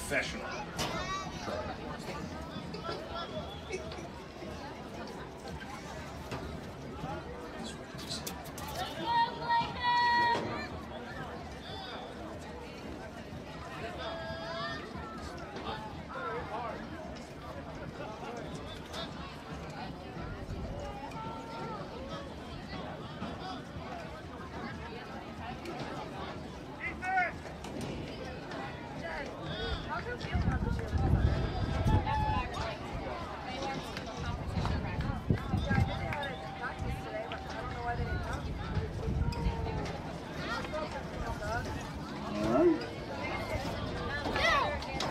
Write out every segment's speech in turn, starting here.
professional.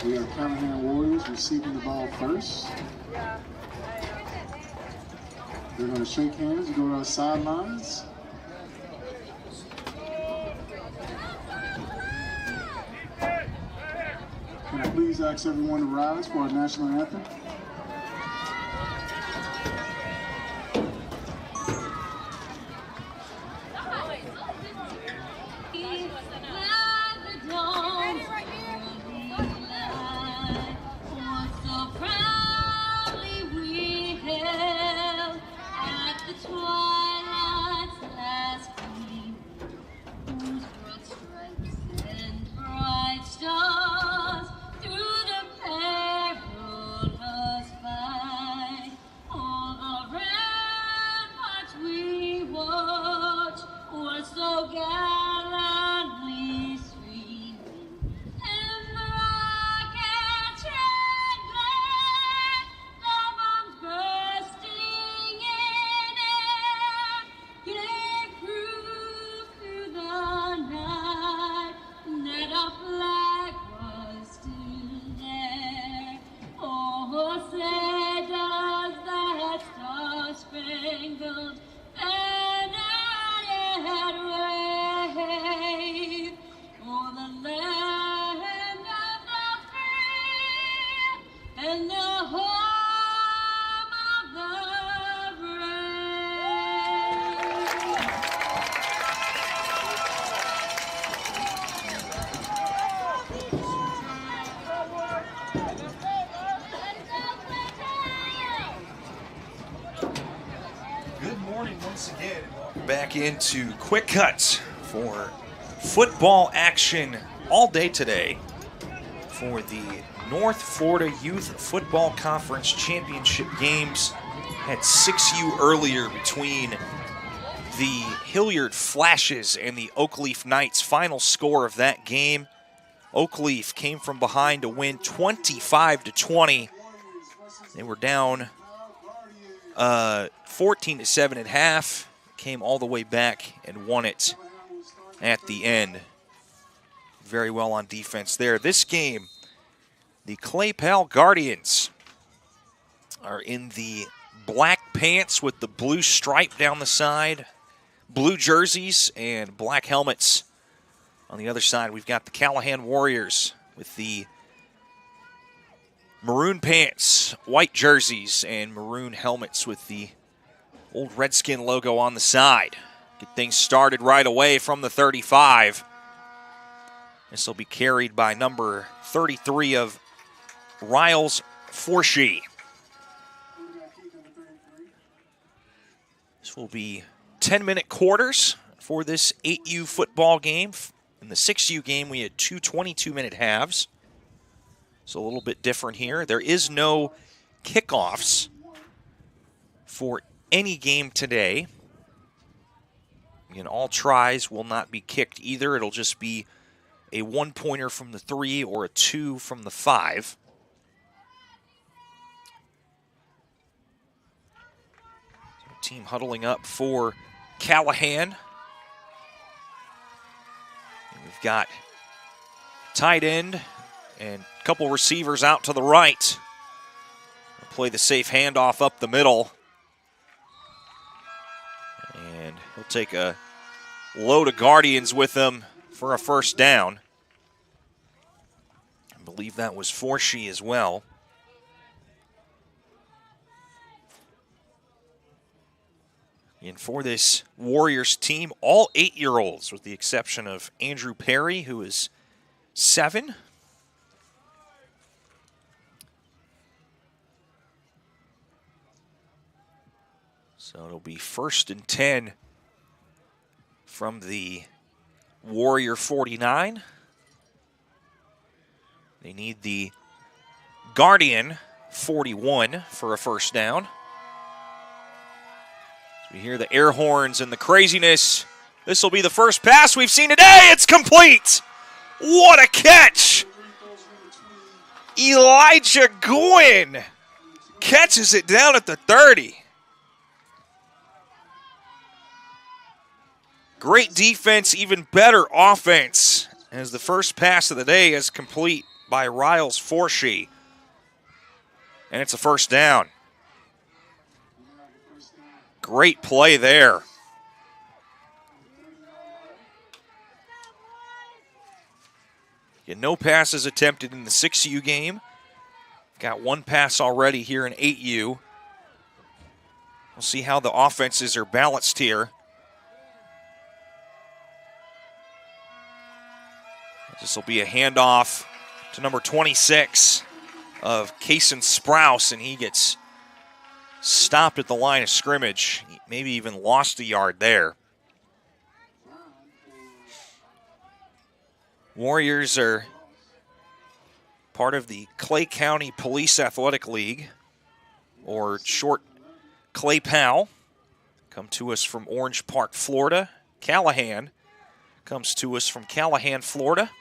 We have Callahan Warriors receiving the ball first. They're going to shake hands and go to our sidelines. Can I please ask everyone to rise for our national anthem? Back into QwikCut for football action all day today for the North Florida Youth Football Conference Championship games. Had 6U earlier between the Hilliard Flashes and the Oakleaf Knights. Final score of that game, Oakleaf came from behind to win 25-20. They were down 14-7 at half. Came all the way back and won it at the end. Very well on defense there. This game, the Clay Pal Guardians are in the black pants with the blue stripe down the side, blue jerseys, and black helmets. On the other side, we've got the Callahan Warriors with the maroon pants, white jerseys, and maroon helmets with the old Redskin logo on the side. Get things started right away from the 35. This will be carried by number 33 of Riles Forshee. This will be 10-minute quarters for this 8U football game. In the 6U game, we had two 22-minute halves. So a little bit different here. There is no kickoffs for any game today. Again, all tries will not be kicked either. It'll just be a one-pointer from the 3 or a 2 from the 5. So team huddling up for Callahan. And we've got tight end and a couple receivers out to the right. We'll play the safe handoff up the middle. And he'll take a load of Guardians with him for a first down. I believe that was Forshee as well. And for this Warriors team, all 8-year-olds with the exception of Andrew Perry, who is 7. So it'll be 1st and 10 from the Warrior 49. They need the Guardian 41 for a first down. So we hear the air horns and the craziness. This will be the first pass we've seen today. It's complete. What a catch. Elijah Gwynn catches it down at the 30. Great defense, even better offense, as the first pass of the day is complete by Riles Forshee. And it's a first down. Great play there. No passes attempted in the 6U game. Got one pass already here in 8U. We'll see how the offenses are balanced here. This will be a handoff to number 26 of Kason Sprouse, and he gets stopped at the line of scrimmage. Maybe even lost a yard there. Warriors are part of the Clay County Police Athletic League, or short Clay PAL. Come to us from Orange Park, Florida. Callahan comes to us from Callahan, Florida.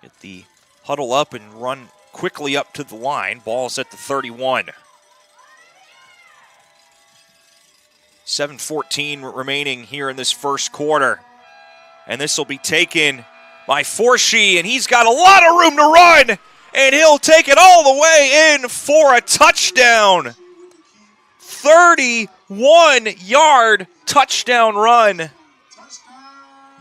Get the huddle up and run quickly up to the line. Ball's at the 31. 7:14 remaining here in this first quarter. And this will be taken by Forshee, and he's got a lot of room to run, and he'll take it all the way in for a touchdown. 31-yard touchdown run.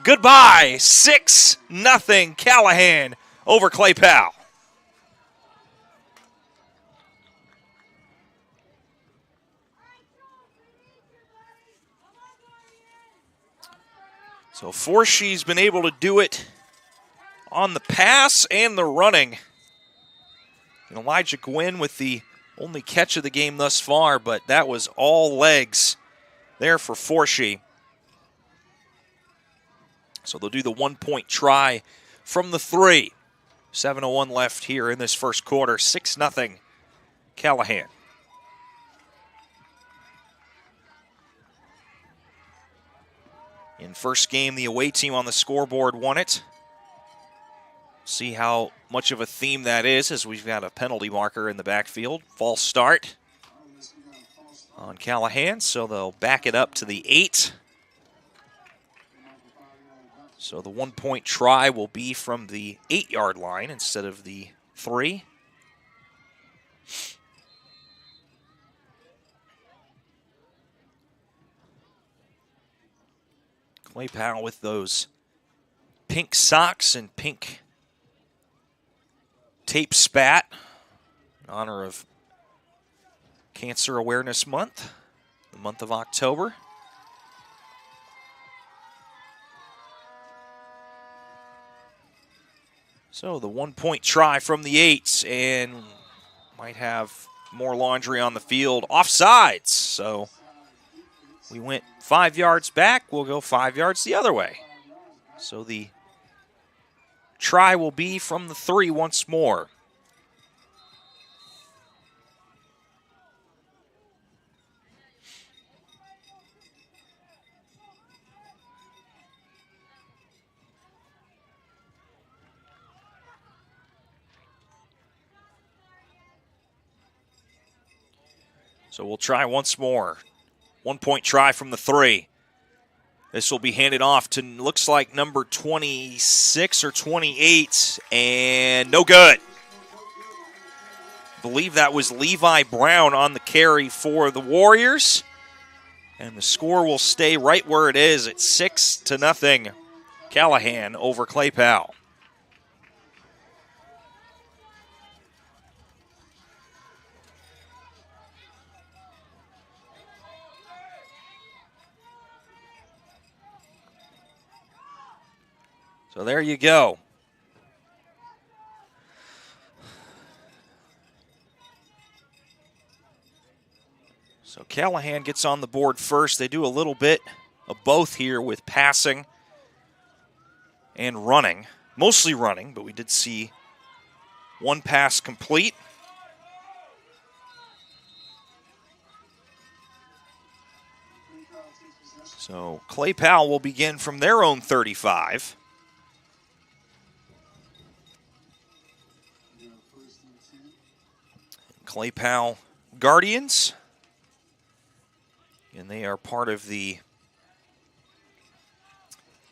Goodbye, 6-0 Callahan over Clay Powell. So Forshee's been able to do it on the pass and the running. And Elijah Gwynn with the only catch of the game thus far, but that was all legs there for Forshee. So they'll do the 1-point try from the 3. 7:01 left here in this first quarter. 6-0 Callahan. In first game, the away team on the scoreboard won it. See how much of a theme that is, as we've got a penalty marker in the backfield. False start on Callahan, so they'll back it up to the 8. So the 1-point try will be from the 8-yard line instead of the 3. Clay Powell with those pink socks and pink tape spat in honor of Cancer Awareness Month, the month of October. So the 1-point try from the 8, and might have more laundry on the field. Offsides, so we went 5 yards back. We'll go 5 yards the other way. So the try will be from the 3 once more. So we'll try once more. 1-point try from the 3. This will be handed off to, looks like, number 26 or 28, and no good. I believe that was Levi Brown on the carry for the Warriors. And the score will stay right where it is at 6-0 Callahan over Clay Powell. So there you go. Callahan gets on the board first. They do a little bit of both here with passing and running. Mostly running, but we did see one pass complete. So Clay Powell will begin from their own 35. Clay Powell Guardians. And they are part of the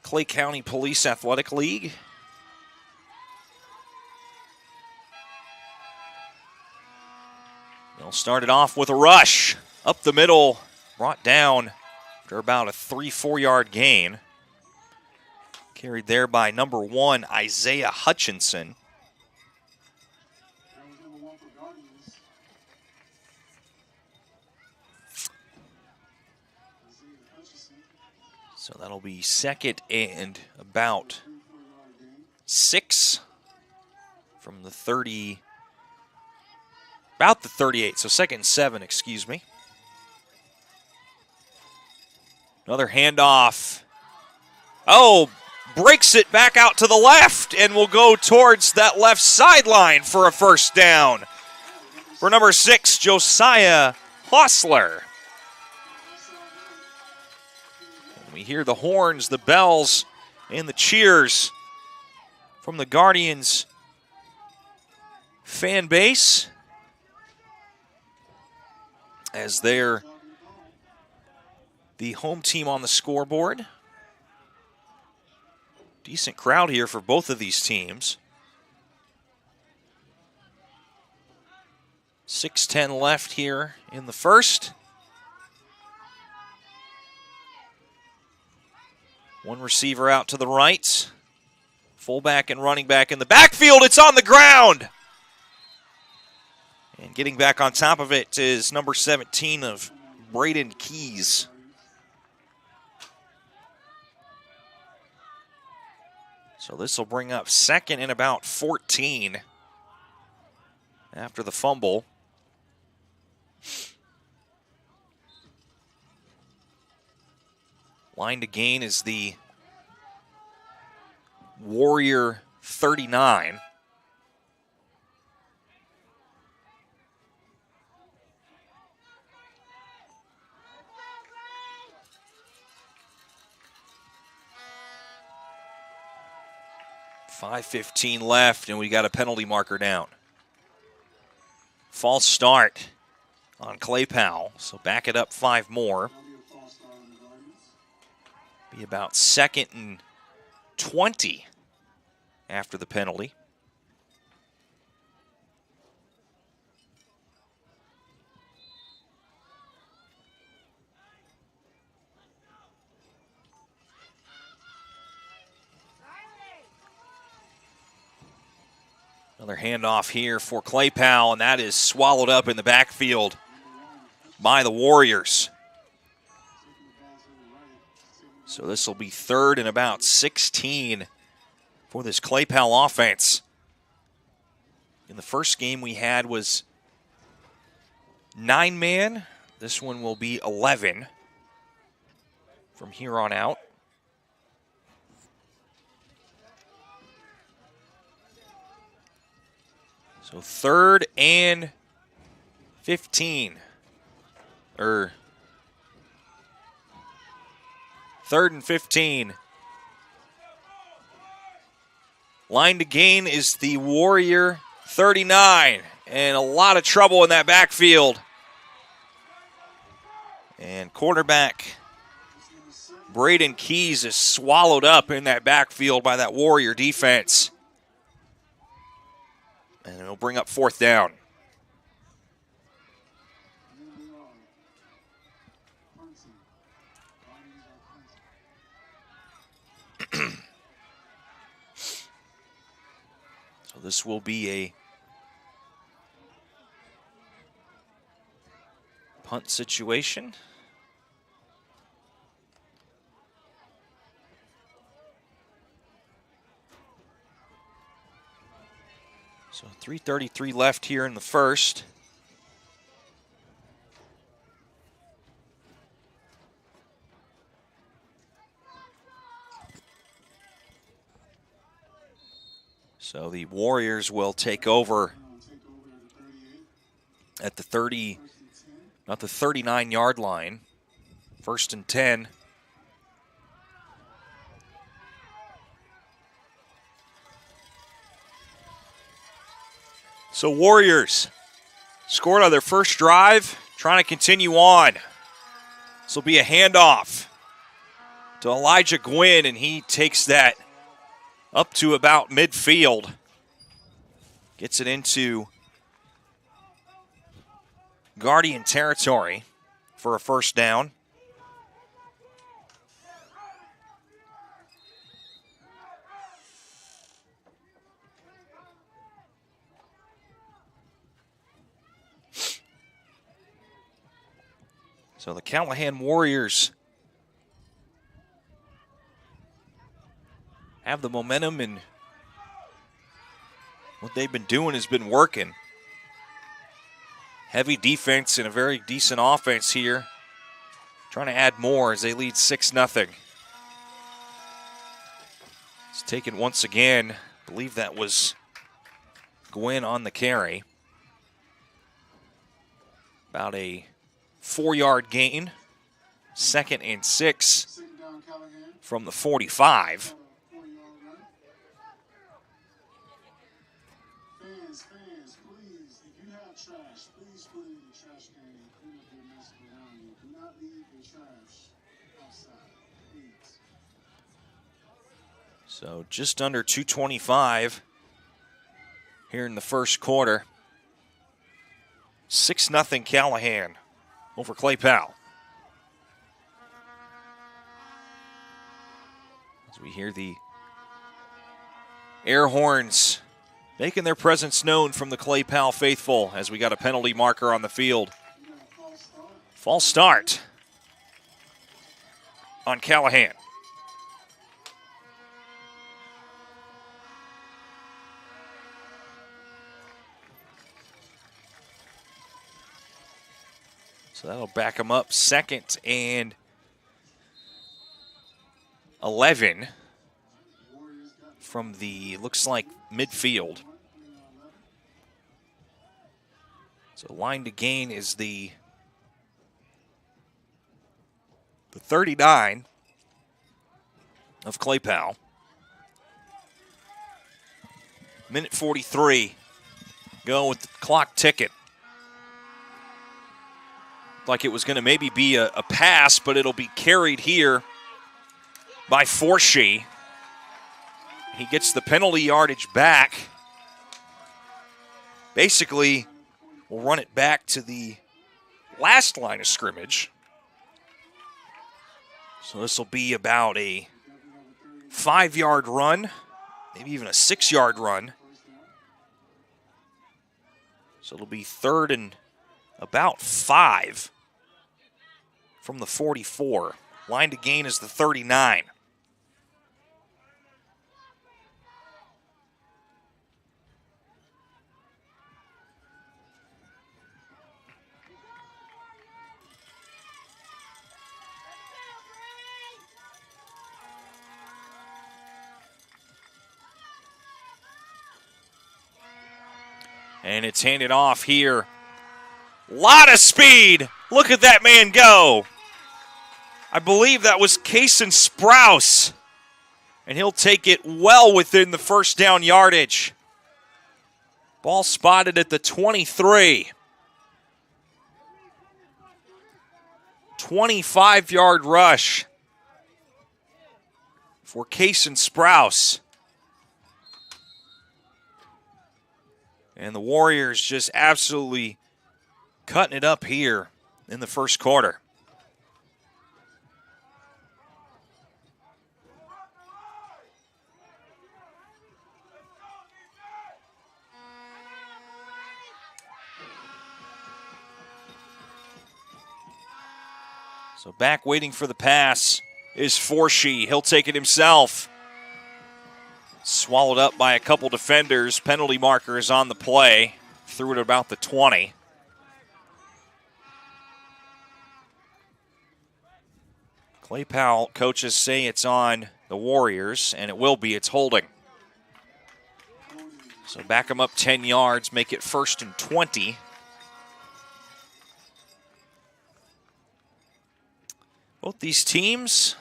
Clay County Police Athletic League. They'll start it off with a rush. Up the middle, brought down after about a 3-4 yard gain. Carried there by number 1, Isaiah Hutchinson. So that'll be second and about 6 from the 30, about the 38. So second and 7, excuse me. Another handoff. Oh, breaks it back out to the left and will go towards that left sideline for a first down for number 6, Josiah Hossler. We hear the horns, the bells, and the cheers from the Guardians fan base as they're the home team on the scoreboard. Decent crowd here for both of these teams. 6:10 left here in the first. One receiver out to the right. Fullback and running back in the backfield. It's on the ground. And getting back on top of it is number 17 of Braden Keys. So this will bring up second and about 14 after the fumble. Line to gain is the Warrior 39. .5:15 left, and we got a penalty marker down. False start on Clay Powell, so back it up 5 more. Be about second and 20 after the penalty. Another handoff here for Clay Powell, and that is swallowed up in the backfield by the Warriors. So this will be third and about 16 for this Clay Powell offense. In the first game we had was 9-man. This one will be 11 from here on out. So third and 15. Third and 15. Line to gain is the Warrior 39. And a lot of trouble in that backfield. And quarterback Braden Keys is swallowed up in that backfield by that Warrior defense. And it'll bring up fourth down. So this will be a punt situation. So 3:33 left here in the first. So the Warriors will take over at the 30, not the 39-yard line. 1st and 10. So Warriors scored on their first drive, trying to continue on. This will be a handoff to Elijah Gwynn, and he takes that up to about midfield. Gets it into Guardian territory for a first down. So the Callahan Warriors have the momentum, and what they've been doing has been working. Heavy defense and a very decent offense here. Trying to add more as they lead 6-0. It's taken once again. I believe that was Gwynn on the carry. About a 4-yard gain. 2nd and 6 from the 45. Fans, please, if you have trash, please put it in the trash can and clean up your mess around you. Do not leave your trash outside, please. So just under 2:25 here in the first quarter. 6-0 Callahan over Clay Powell. As we hear the air horns making their presence known from the Clay Powell faithful as we got a penalty marker on the field. False start on Callahan. So that'll back him up. 2nd and 11 from the, looks like, midfield. So line to gain is the 39 of Clay Powell. Minute 43. Go with the clock ticking. Like it was going to maybe be a pass, but it'll be carried here by Forshee. He gets the penalty yardage back. Basically, we'll run it back to the last line of scrimmage. So this will be about a 5-yard run, maybe even a 6-yard run. So it'll be 3rd and about 5 from the 44. Line to gain is the 39. And it's handed off here. Lot of speed. Look at that man go. I believe that was Cason Sprouse. And he'll take it well within the first down yardage. Ball spotted at the 23. 25-yard rush for Cason Sprouse. And the Warriors just absolutely cutting it up here in the first quarter. So back waiting for the pass is Forshee. He'll take it himself. Swallowed up by a couple defenders. Penalty marker is on the play. Threw it about the 20. Clay Powell coaches say it's on the Warriors, and it will be. It's holding. So back them up 10 yards, make it 1st and 20. Both these teams,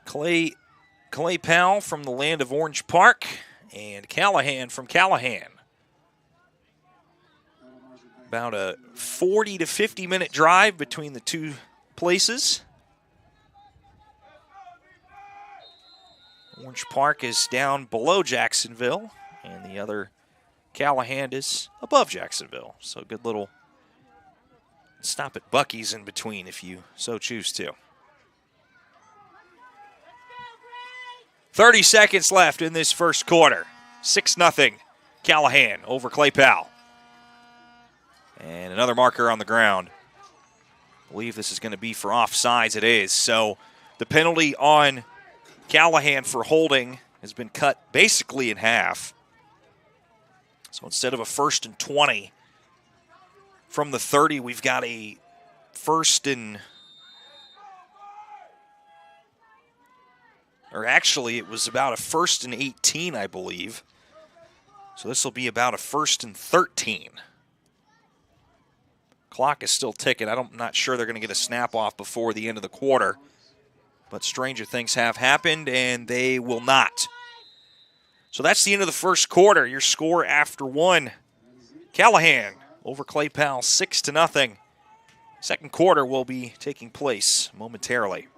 Clay Powell from the land of Orange Park and Callahan from Callahan. About a 40 to 50 minute drive between the two places. Orange Park is down below Jacksonville, and the other, Callahan, is above Jacksonville. So a good little stop at Buc-ee's in between if you so choose to. 30 seconds left in this first quarter. 6-0 Callahan over Clay Powell. And another marker on the ground. I believe this is going to be for offsides. It is. So the penalty on Callahan for holding has been cut basically in half. So instead of a 1st and 20 from the 30, we've got a 1st and... Or actually, it was about a 1st and 18, I believe. So this will be about a 1st and 13. Clock is still ticking. I'm not sure they're going to get a snap off before the end of the quarter. But stranger things have happened, and they will not. So that's the end of the first quarter. Your score after one. Callahan over Clay Powell, 6-0. Second quarter will be taking place momentarily.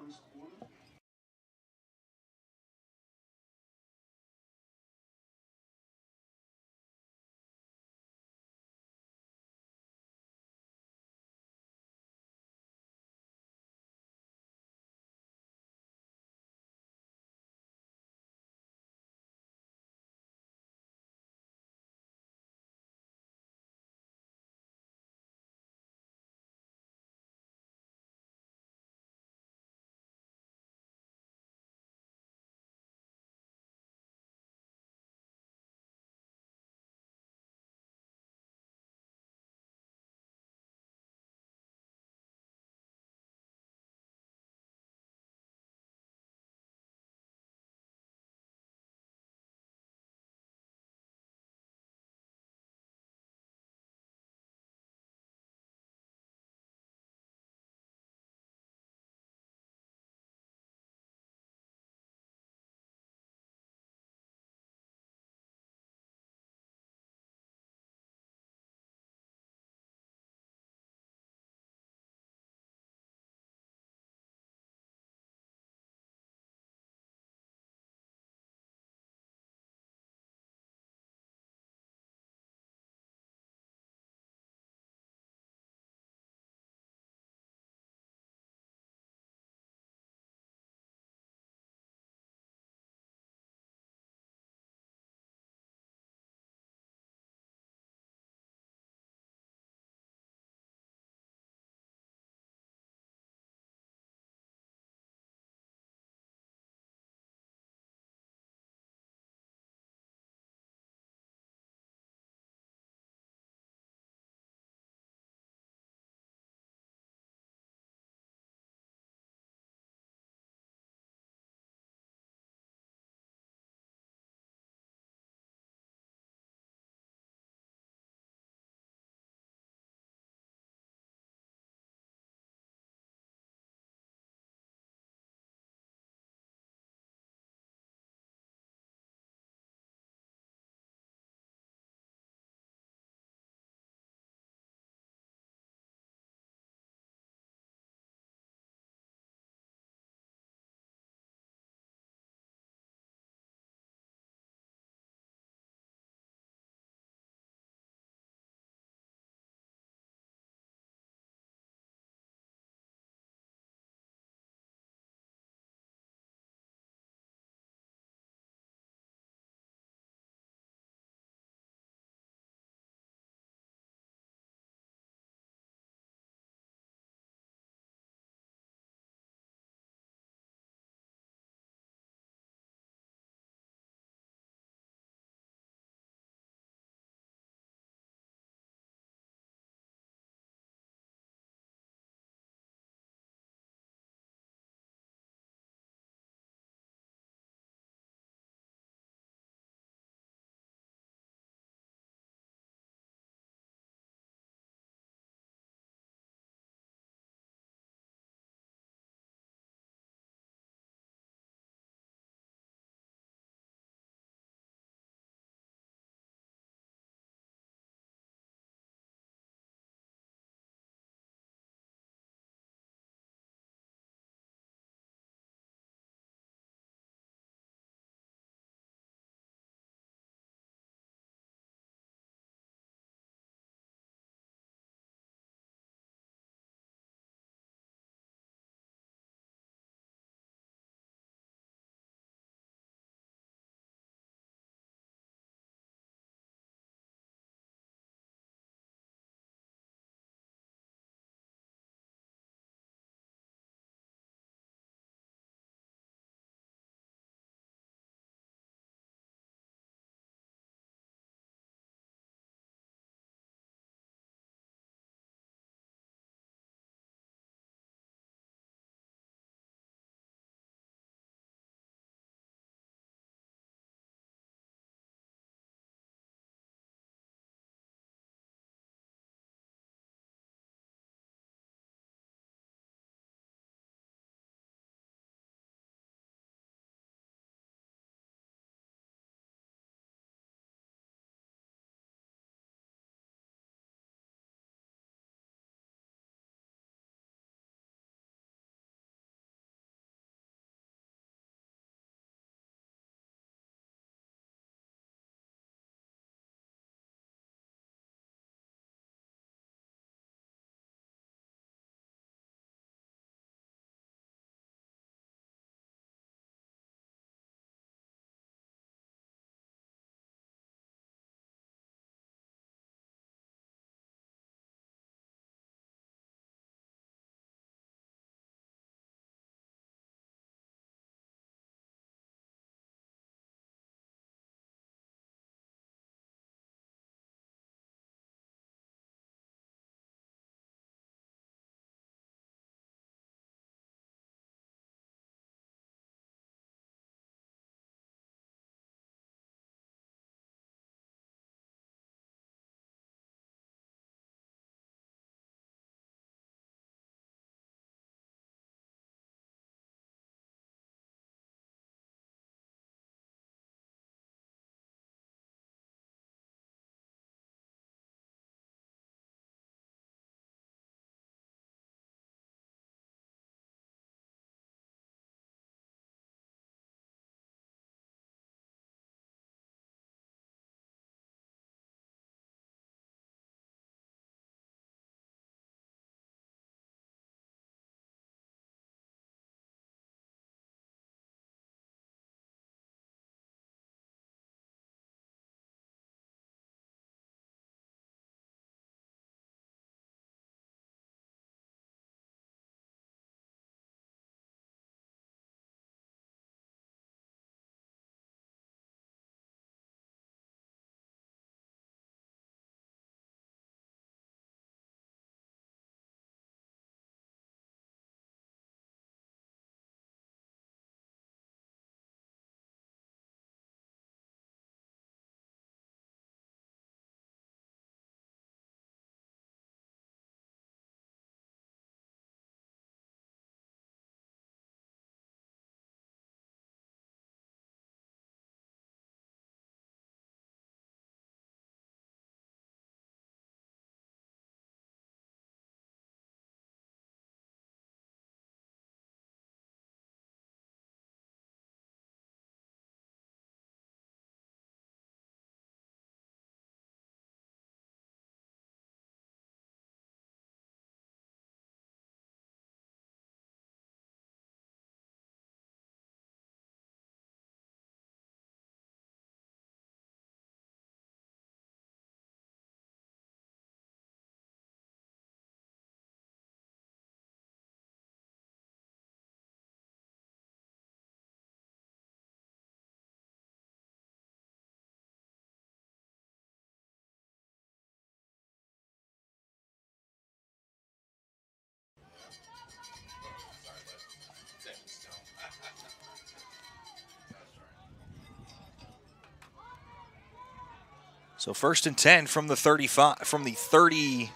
So 1st and 10 from the 35, from the 30,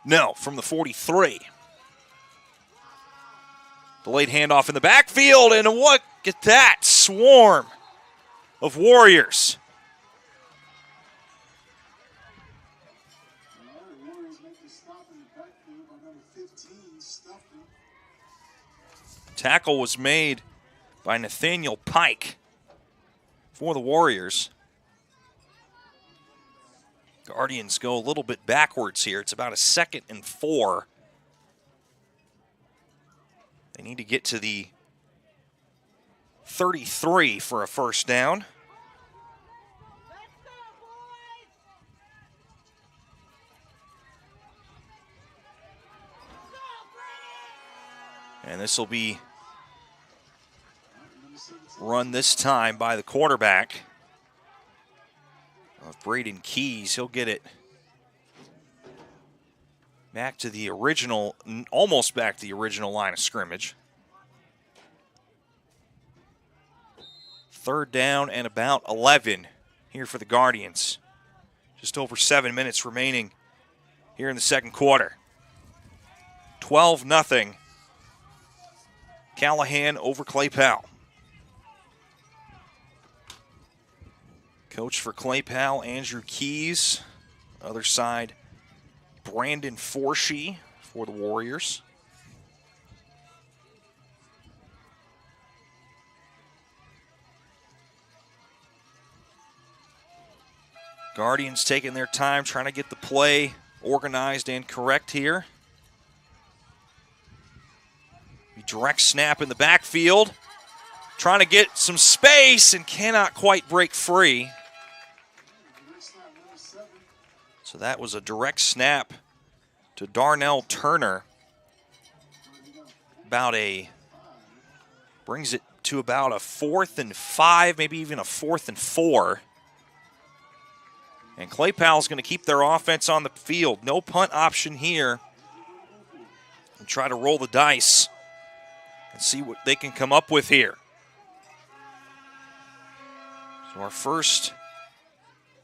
no, from the 43. Delayed handoff in the backfield, and look at that swarm of Warriors. All right, Warriors make the stop in the backfield by number 15, Stuffing. Tackle was made by Nathaniel Pike for the Warriors. Guardians go a little bit backwards here. It's about a 2nd and 4. They need to get to the 33 for a 1st down. And this will be run this time by the quarterback of Braden Keys. He'll get it back to the original, almost back to the original line of scrimmage. 3rd down and about 11 here for the Guardians. Just over 7 minutes remaining here in the 2nd quarter. 12-0. Callahan over Clay Powell. Coach for Clay Powell, Andrew Keys. Other side, Brandon Forshee for the Warriors. Guardians taking their time, trying to get the play organized and correct here. Direct snap in the backfield. Trying to get some space and cannot quite break free. So that was a direct snap to Darnell Turner. Brings it to about a 4th and 5, maybe even a 4th and 4. And Clay Powell's going to keep their offense on the field. No punt option here. And try to roll the dice and see what they can come up with here. So our first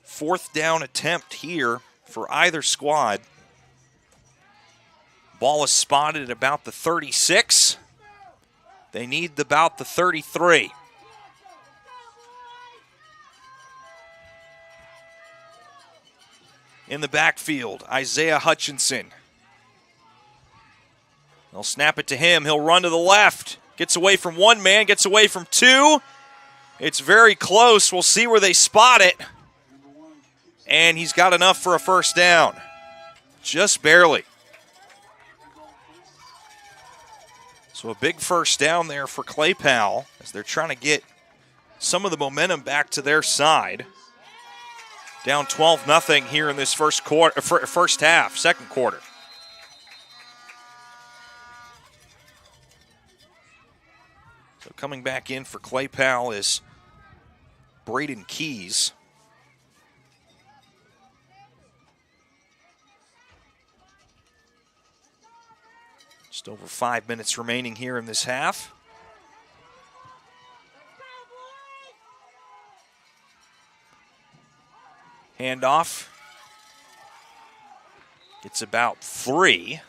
4th down attempt here for either squad. Ball is spotted at about the 36. They need about the 33. In the backfield, Isaiah Hutchinson. They'll snap it to him. He'll run to the left. Gets away from one man, gets away from two. It's very close. We'll see where they spot it. And he's got enough for a 1st down. Just barely. So a big 1st down there for Clay Powell as they're trying to get some of the momentum back to their side. Down 12-0 here in this first half, 2nd quarter. So coming back in for Clay Powell is Braden Keys. Just over 5 minutes remaining here in this half. Handoff. It's about 3.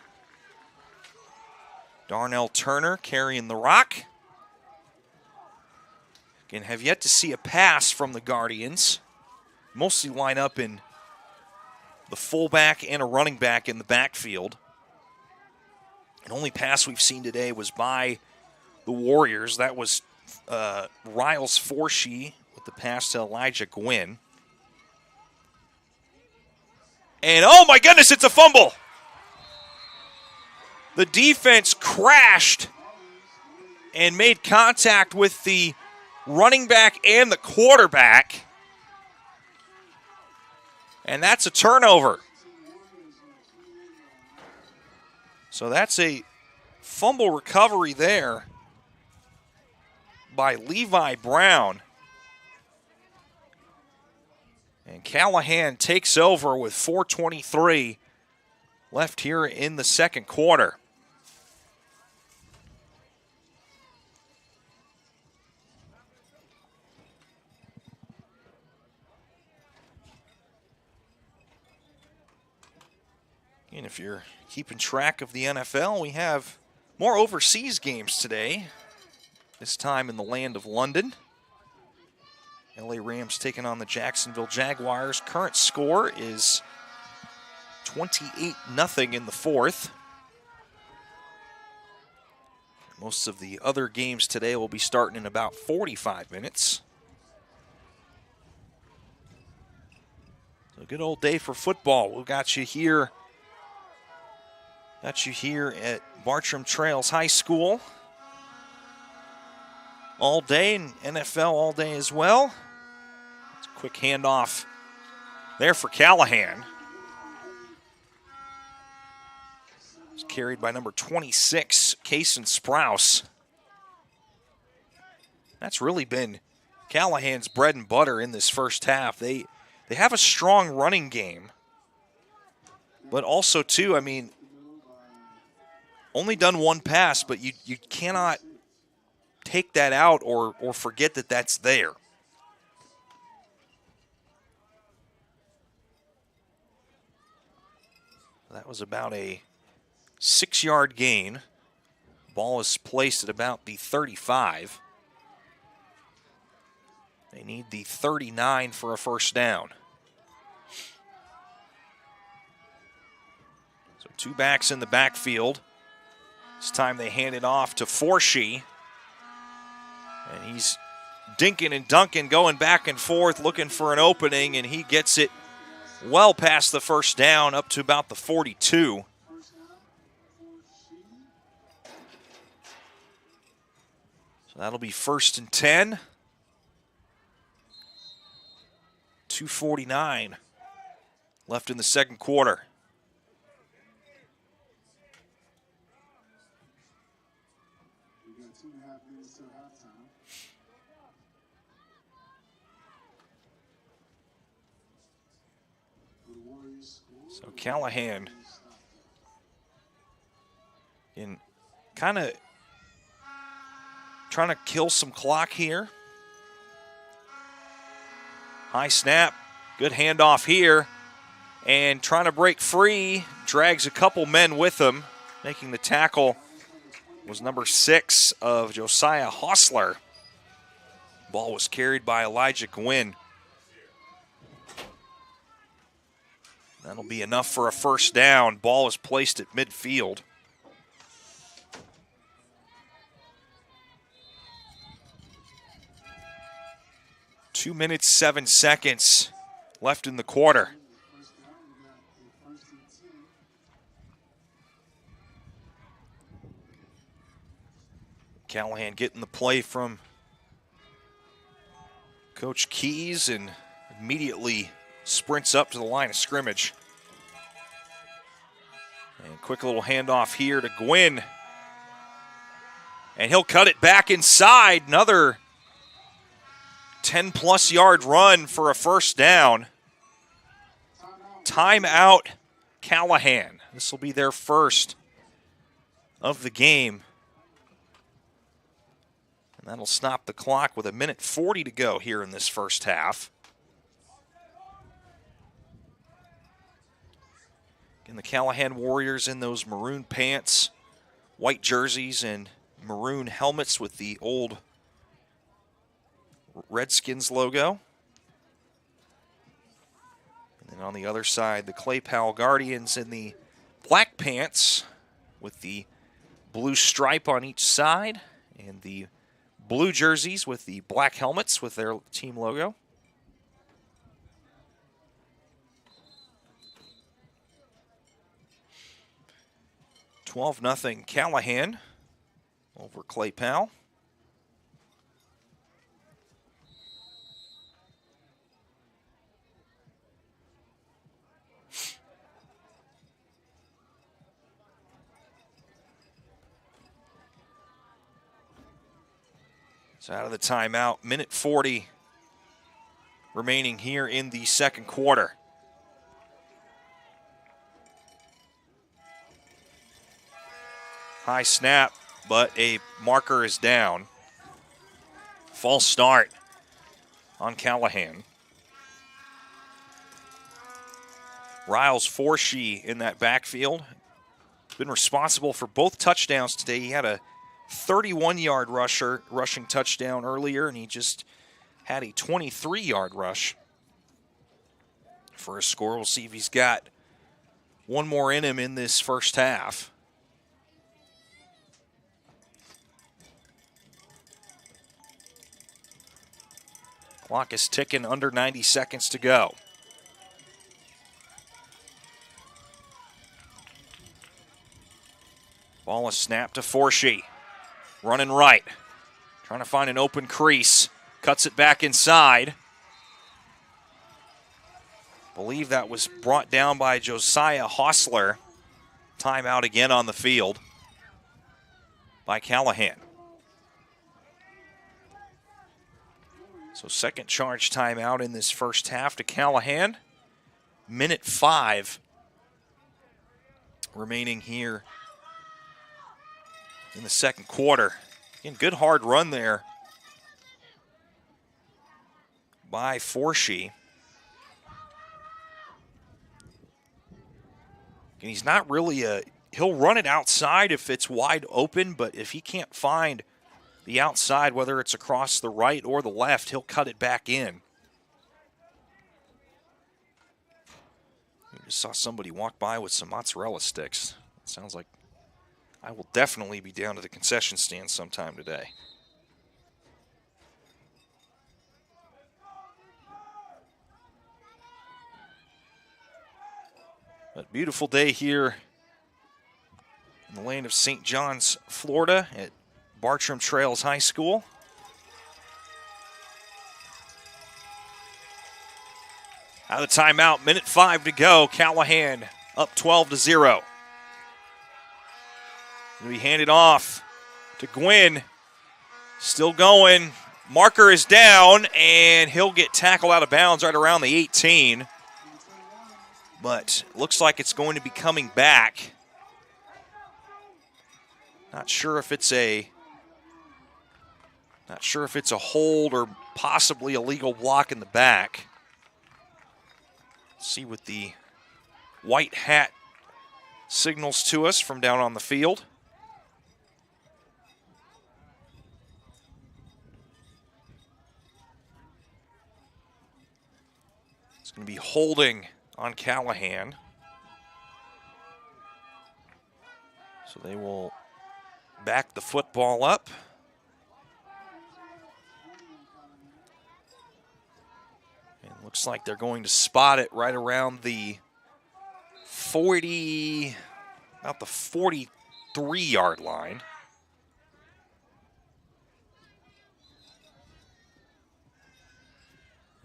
Darnell Turner carrying the rock. Again, have yet to see a pass from the Guardians. Mostly line up in the fullback and a running back in the backfield. The only pass we've seen today was by the Warriors. That was Riles Forshee with the pass to Elijah Gwynn. And oh my goodness, it's a fumble. The defense crashed and made contact with the running back and the quarterback. And that's a turnover. So that's a fumble recovery there by Levi Brown. And Callahan takes over with 4:23 left here in the 2nd quarter. And if you're keeping track of the NFL, we have more overseas games today, this time in the land of London. LA Rams taking on the Jacksonville Jaguars. Current score is 28-0 in the fourth. Most of the other games today will be starting in about 45 minutes. So a good old day for football. We've got you here. Got you here at Bartram Trails High School all day, and NFL all day as well. It's a quick handoff there for Callahan. It's carried by number 26, Kason Sprouse. That's really been Callahan's bread and butter in this first half. They have a strong running game, but also, too, I mean, only done one pass, but you cannot take that out or forget that that's there. That was about a 6-yard gain. Ball is placed at about the 35. They need the 39 for a first down. So 2 backs in the backfield. This time they hand it off to Forshee. And he's dinking and dunking, going back and forth, looking for an opening, and he gets it well past the first down, up to about the 42. So that'll be 1st and 10. 2:49 left in the second quarter. So Callahan in kind of trying to kill some clock here. High snap, good handoff here, and trying to break free, drags a couple men with him. Making the tackle was number 6 of Josiah Hostler. Ball was carried by Elijah Gwynn. That'll be enough for a first down. Ball is placed at midfield. Two minutes, 7 seconds left in the quarter. Callahan getting the play from Coach Keys and immediately sprints up to the line of scrimmage. And quick little handoff here to Gwynn. And he'll cut it back inside. Another 10-plus yard run for a first down. Timeout, Callahan. This will be their first of the game. And that'll stop the clock with 1:40 to go here in this first half. And the Callahan Warriors in those maroon pants, white jerseys, and maroon helmets with the old Redskins logo. And then on the other side, the Clay Powell Guardians in the black pants with the blue stripe on each side, and the blue jerseys with the black helmets with their team logo. $12-0 Callahan over Clay Powell. So out of the timeout, 1:40 remaining here in the second quarter. High snap, but a marker is down. False start on Callahan. Riles Forshee in that backfield. Been responsible for both touchdowns today. He had a 31-yard rushing touchdown earlier, and he just had a 23-yard rush for a score. We'll see if he's got one more in him in this first half. Clock is ticking, under 90 seconds to go. Ball is snapped to Forshee. Running right. Trying to find an open crease. Cuts it back inside. Believe that was brought down by Josiah Hostler. Timeout again on the field by Callahan. So second charge timeout in this first half to Callahan. Minute 5 remaining here in the second quarter. Again, good hard run there by Forshee. And he's not really he'll run it outside if it's wide open, but if he can't find the outside, whether it's across the right or the left, he'll cut it back in. I just saw somebody walk by with some mozzarella sticks. It sounds like I will definitely be down to the concession stand sometime today. But beautiful day here in the land of St. John's, Florida at Bartram Trails High School. Out of the timeout, minute 5 to go. Callahan up 12-0. Going to be handed off to Gwynn. Still going. Marker is down, and he'll get tackled out of bounds right around the 18. But looks like it's going to be coming back. Not sure if it's a hold or possibly a legal block in the back. Let's see what the white hat signals to us from down on the field. It's going to be holding on Callahan. So they will back the football up. And it looks like they're going to spot it right around the 43-yard line.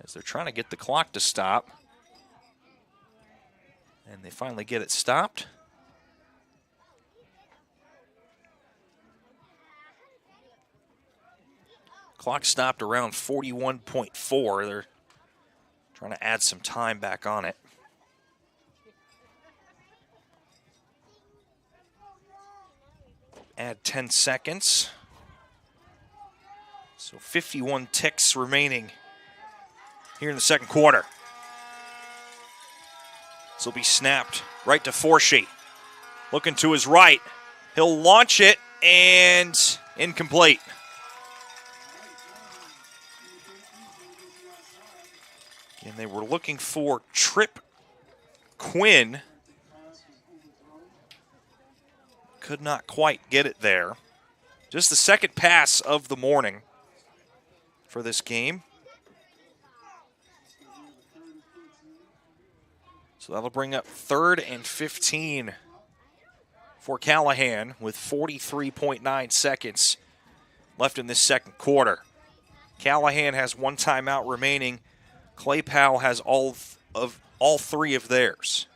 As they're trying to get the clock to stop. And they finally get it stopped. Clock stopped around 41.4. They're trying to add some time back on it. Add 10 seconds. So 51 ticks remaining here in the second quarter. This will be snapped right to Forshee. Looking to his right. He'll launch it, and incomplete. And they were looking for Trip Quinn. Could not quite get it there. Just the second pass of the morning for this game. So that'll bring up 3rd and 15 for Callahan with 43.9 seconds left in this second quarter. Callahan has one timeout remaining. Clay Powell has all three of theirs.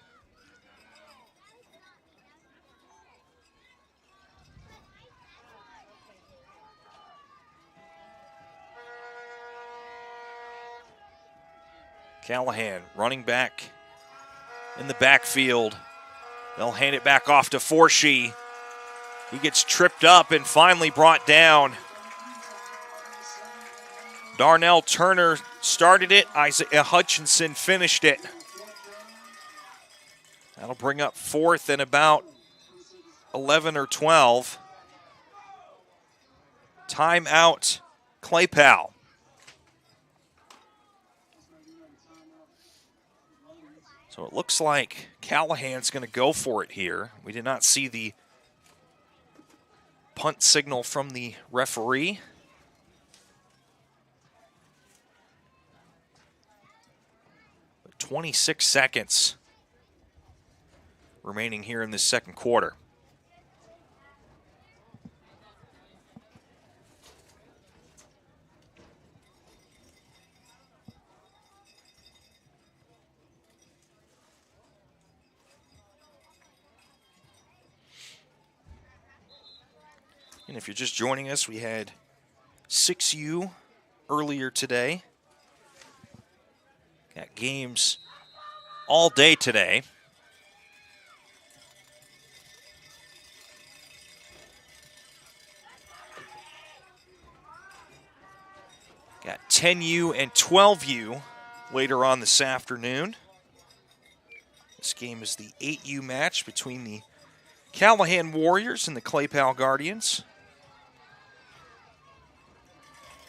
Callahan running back in the backfield. They'll hand it back off to Forshee. He gets tripped up and finally brought down. Darnell Turner started it. Isaiah Hutchinson finished it. That'll bring up 4th and about 11 or 12. Timeout, Clay Powell. So it looks like Callahan's going to go for it here. We did not see the punt signal from the referee. But 26 seconds remaining here in this second quarter. And if you're just joining us, we had 6U earlier today. Got games all day today. Got 10U and 12U later on this afternoon. This game is the 8U match between the Callahan Warriors and the Clay Powell Guardians.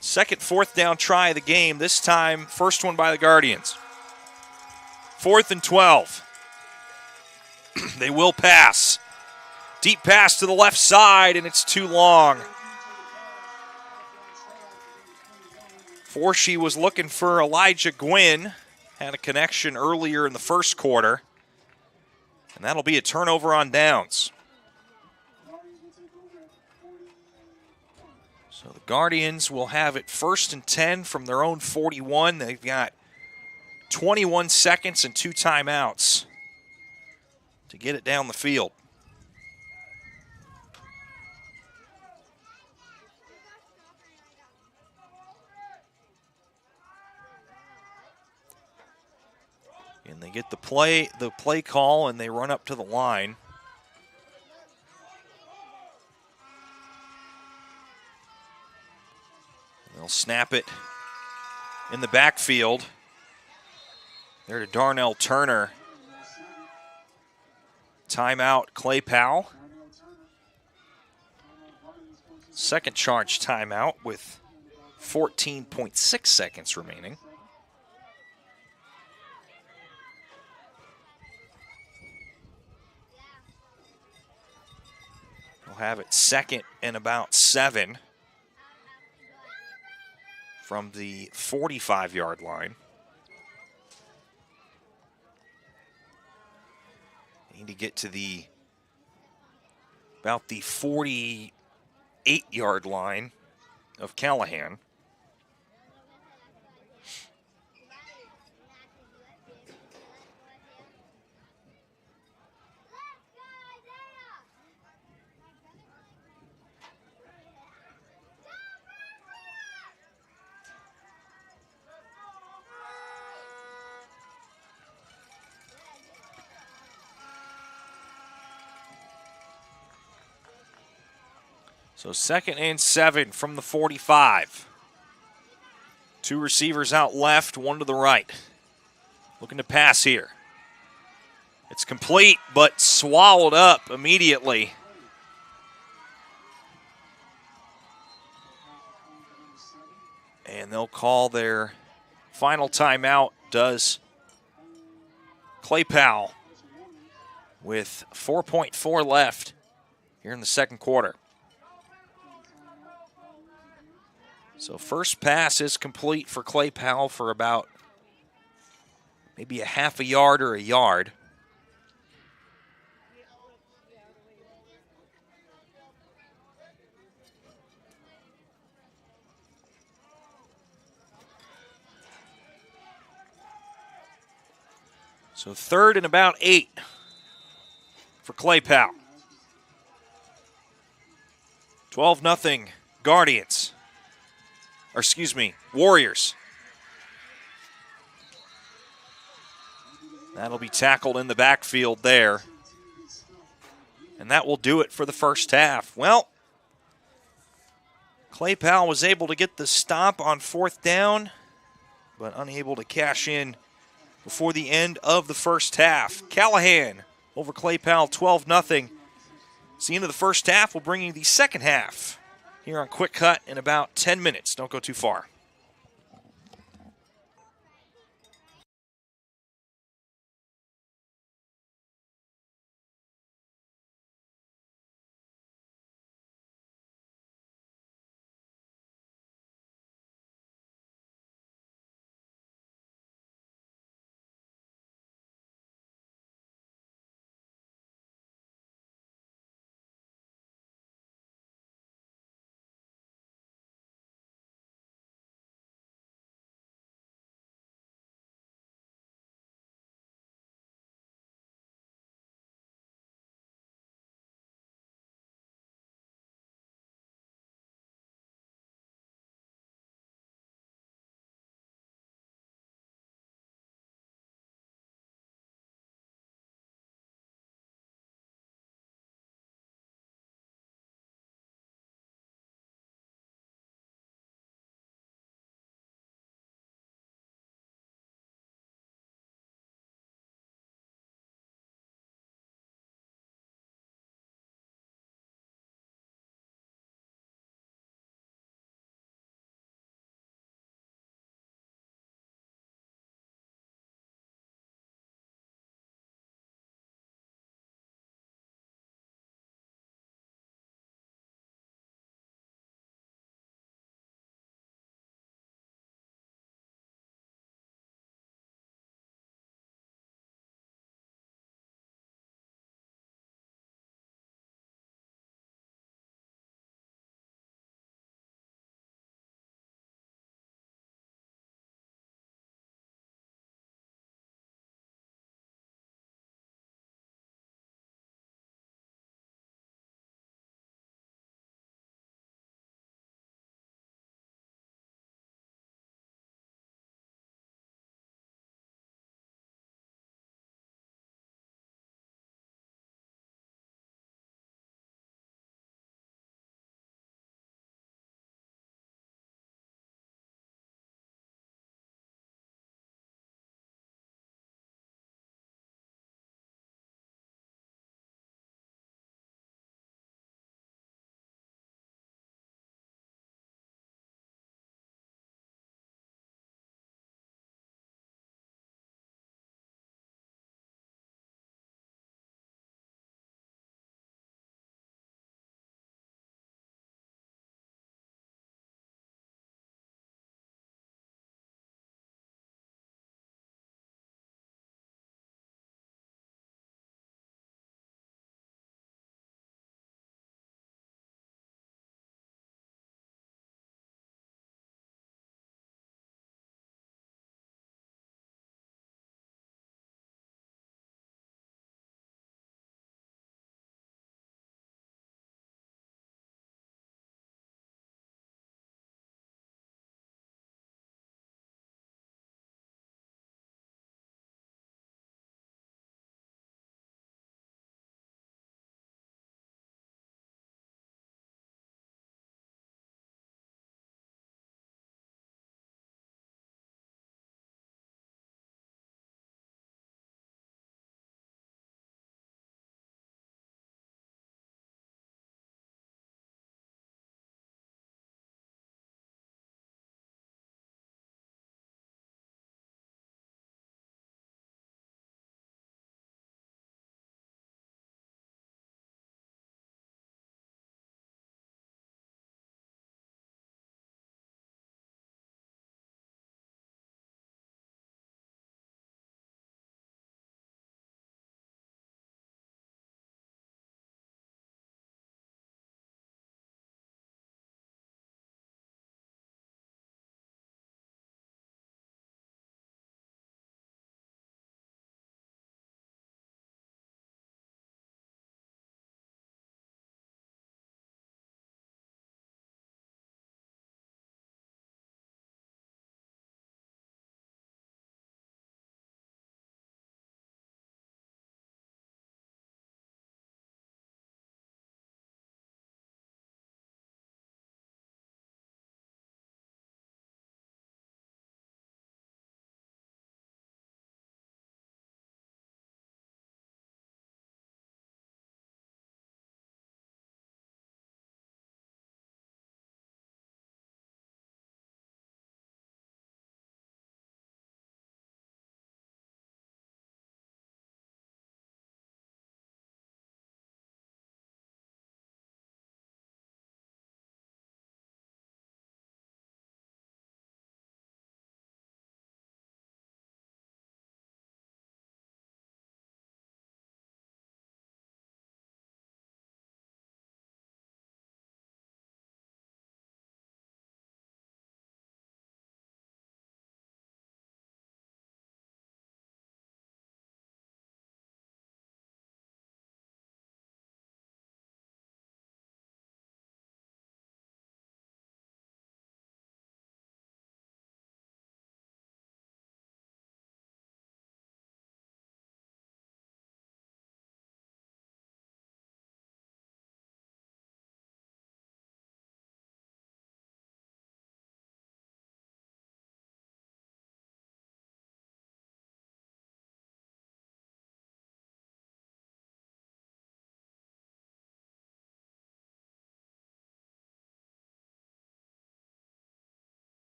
Second 4th down try of the game, this time first one by the Guardians. 4th and 12. They will pass. Deep pass to the left side, and it's too long. Forshee was looking for Elijah Gwynn. Had a connection earlier in the first quarter. And that'll be a turnover on downs. So the Guardians will have it 1st and 10 from their own 41. They've got 21 seconds and 2 timeouts to get it down the field. And they get the play call, and they run up to the line. They'll snap it in the backfield. There to Darnell Turner. Timeout, Clay Powell. Second charge timeout with 14.6 seconds remaining. They'll have it 2nd and about 7 from the 45-yard line. They need to get to about the 48-yard line of Callahan. So 2nd and 7 from the 45. 2 receivers out left, 1 to the right. Looking to pass here. It's complete, but swallowed up immediately. And they'll call their final timeout, does Clay Powell, with 4.4 left here in the second quarter. So first pass is complete for Clay Powell for about maybe a half a yard or a yard. So 3rd and about 8 for Clay Powell. 12-0 Guardians. Or excuse me, Warriors. That'll be tackled in the backfield there. And that will do it for the first half. Well, Clay Powell was able to get the stop on 4th down, but unable to cash in before the end of the first half. Callahan over Clay Powell, 12-0. It's the end of the first half. We'll bring you the second half here on Quick Cut in about 10 minutes. Don't go too far.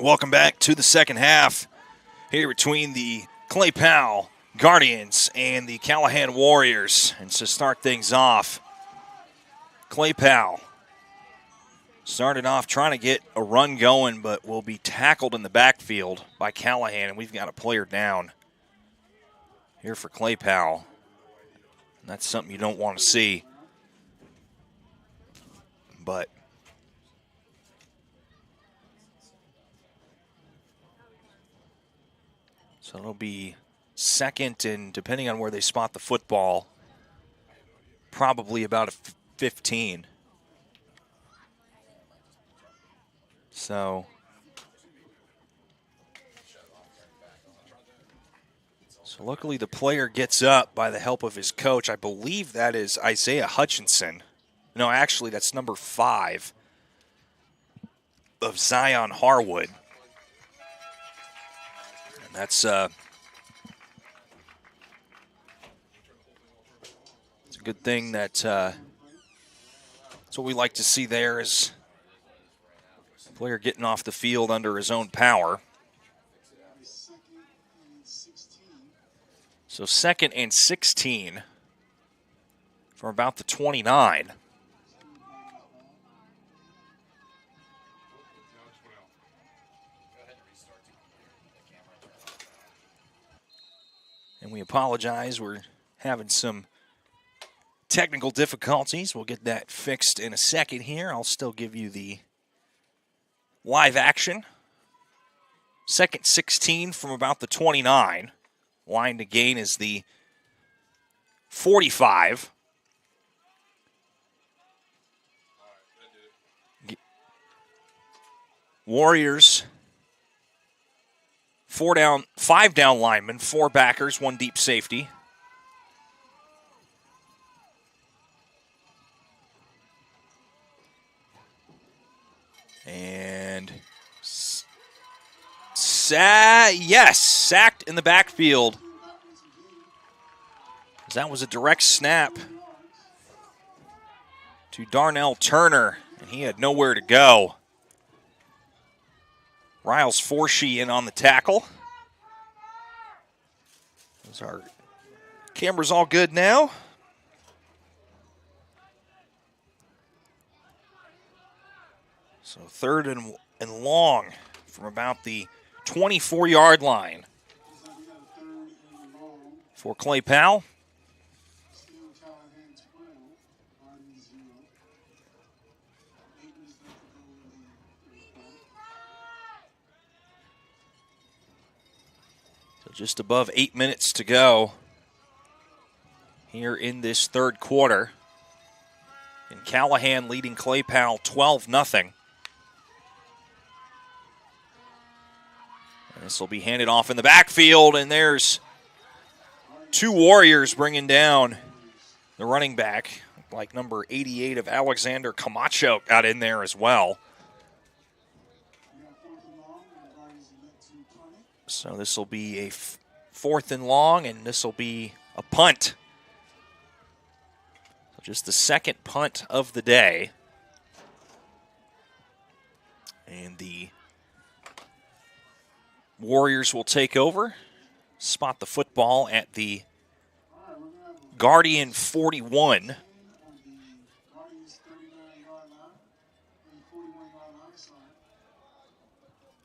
Welcome back to the second half here between the Clay Powell Guardians and the Callahan Warriors. And to start things off, Clay Powell started off trying to get a run going, but will be tackled in the backfield by Callahan, and we've got a player down here for Clay Powell. And that's something you don't want to see. But so it'll be second and, depending on where they spot the football, probably about a 15. So luckily the player gets up by the help of his coach. I believe that is Isaiah Hutchinson. No, actually that's number 5 of Zion Harwood. And that's it's a good thing that that's what we like to see there, is the player getting off the field under his own power. So 2nd and 16 from about the 29. And we apologize, we're having some technical difficulties. We'll get that fixed in a second here. I'll still give you the live action. 2nd 16 from about the 29. Line to gain is the 45. Warriors, 5 down linemen, 4 backers, 1 deep safety. And yes, sacked in the backfield. That was a direct snap to Darnell Turner, and he had nowhere to go. Riles Forshee in on the tackle. Those are cameras all good now. So 3rd and long from about the 24-yard line for Clay Powell. So just above 8 minutes to go here in this third quarter. And Callahan leading Clay Powell 12-0. This will be handed off in the backfield, and there's 2 Warriors bringing down the running back. Like number 88 of Alexander Camacho got in there as well. So this will be a 4th and long, and this will be a punt. So just the 2nd punt of the day. And the Warriors will take over, spot the football at the Guardian 41.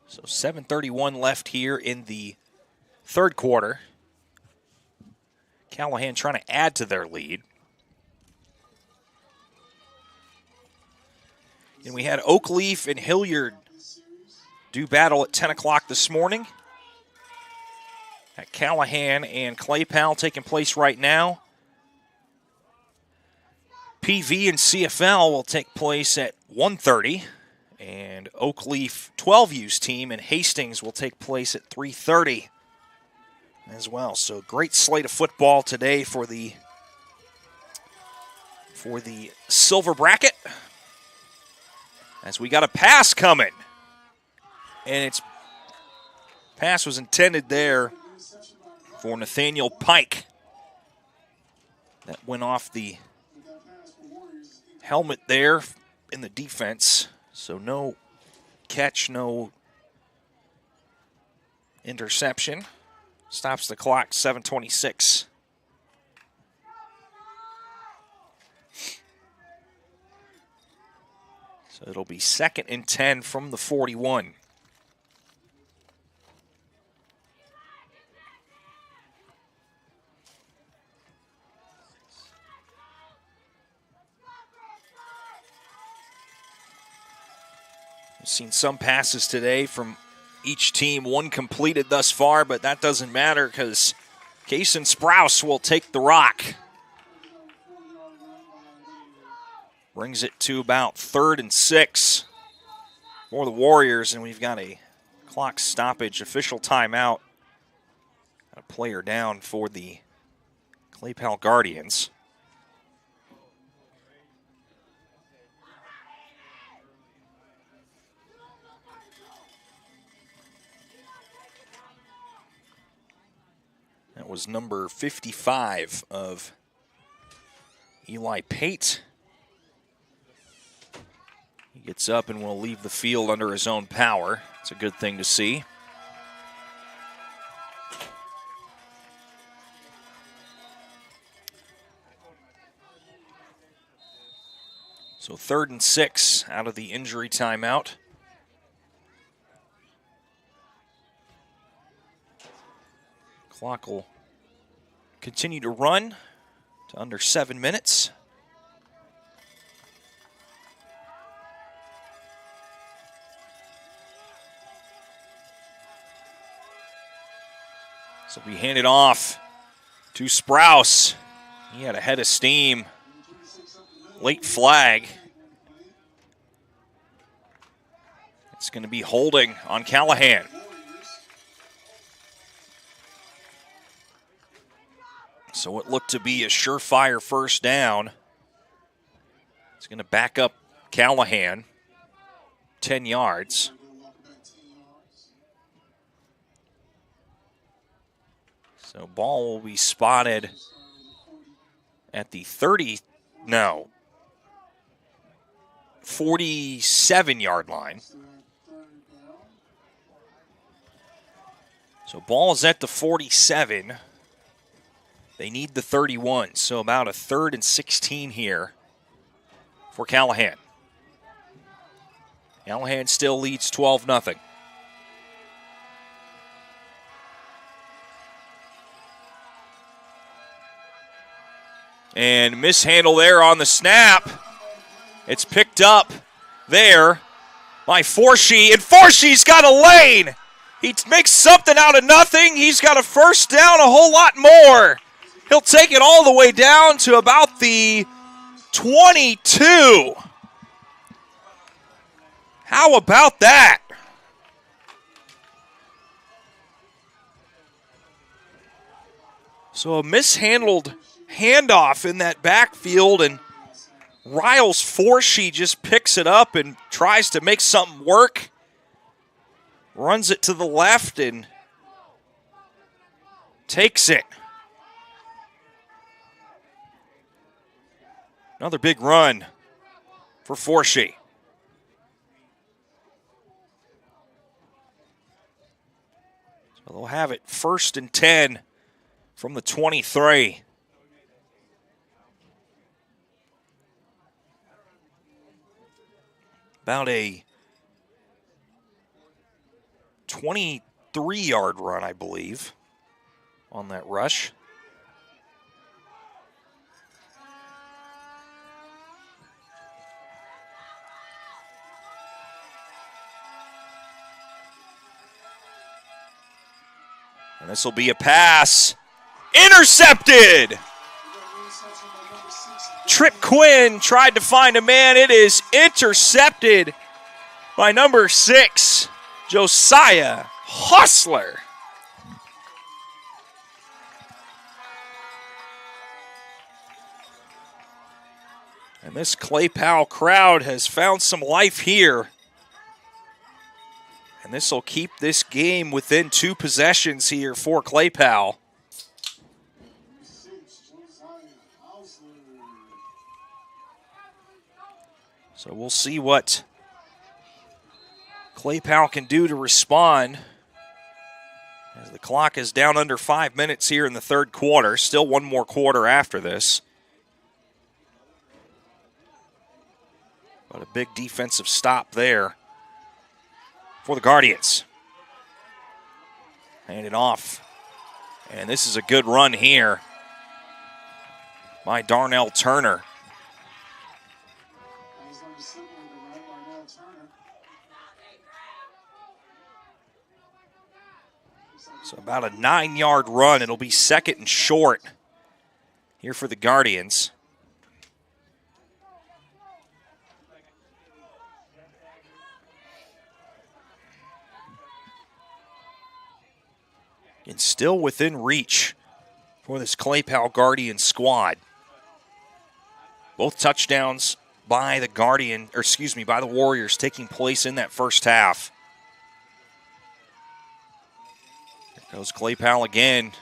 So 7:31 left here in the third quarter. Callahan trying to add to their lead. And we had Oakleaf and Hilliard do battle at 10 o'clock this morning. At Callahan and Clay Powell taking place right now. PV and CFL will take place at 1:30. And Oakleaf 12U's team and Hastings will take place at 3:30 as well. So great slate of football today for the silver bracket. As we got a pass coming. And its pass was intended there for Nathaniel Pike. That went off the helmet there in the defense. So no catch, no interception. Stops the clock, 7:26. So it'll be 2nd and 10 from the 41. We've seen some passes today from each team, one completed thus far, but that doesn't matter because Cason Sprouse will take the rock. Brings it to about 3rd and 6 for the Warriors, and we've got a clock stoppage, official timeout. Got a player down for the Clay Powell Guardians. That was number 55 of Eli Pate. He gets up and will leave the field under his own power. It's a good thing to see. So 3rd and 6 out of the injury timeout. Clock will continue to run to under 7 minutes. So we hand it off to Sprouse. He had a head of steam. Late flag. It's going to be holding on Callahan. So it looked to be a surefire first down. It's going to back up Callahan 10 yards. So ball will be spotted at the 47-yard line. So ball is at the 47. They need the 31, so about a 3rd and 16 here for Callahan. Callahan still leads 12-0. And mishandle there on the snap. It's picked up there by Forshee, and Forshee's got a lane. He makes something out of nothing. He's got a first down, a whole lot more. He'll take it all the way down to about the 22. How about that? So a mishandled handoff in that backfield, and Riles Forshee just picks it up and tries to make something work. Runs it to the left and takes it. Another big run for Forshee. So they'll have it 1st and 10 from the 23. About a 23-yard run, I believe, on that rush. And this will be a pass. Intercepted! Trip Quinn tried to find a man. It is intercepted by number 6, Josiah Hostler. And this Clay Powell crowd has found some life here. And this will keep this game within 2 possessions here for Clay Powell. So we'll see what Clay Powell can do to respond. As the clock is down under 5 minutes here in the third quarter. Still one more quarter after this. But a big defensive stop there for the Guardians. Hand it off. And this is a good run here by Darnell Turner. So about a 9-yard run. It'll be second and short here for the Guardians. And still within reach for this Clay Powell Guardians squad. Both touchdowns by the by the Warriors taking place in that first half. There goes Clay Powell again.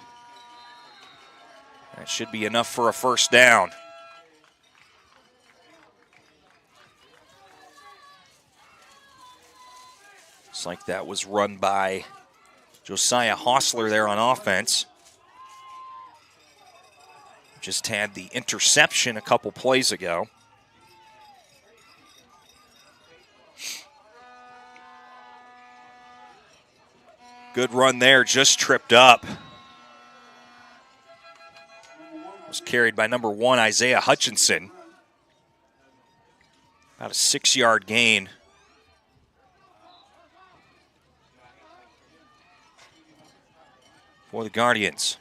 That should be enough for a first down. Looks like that was run by Josiah Hostler there on offense. Just had the interception a couple plays ago. Good run there, just tripped up. Was carried by number 1, Isaiah Hutchinson. About a 6-yard gain. For the Guardians.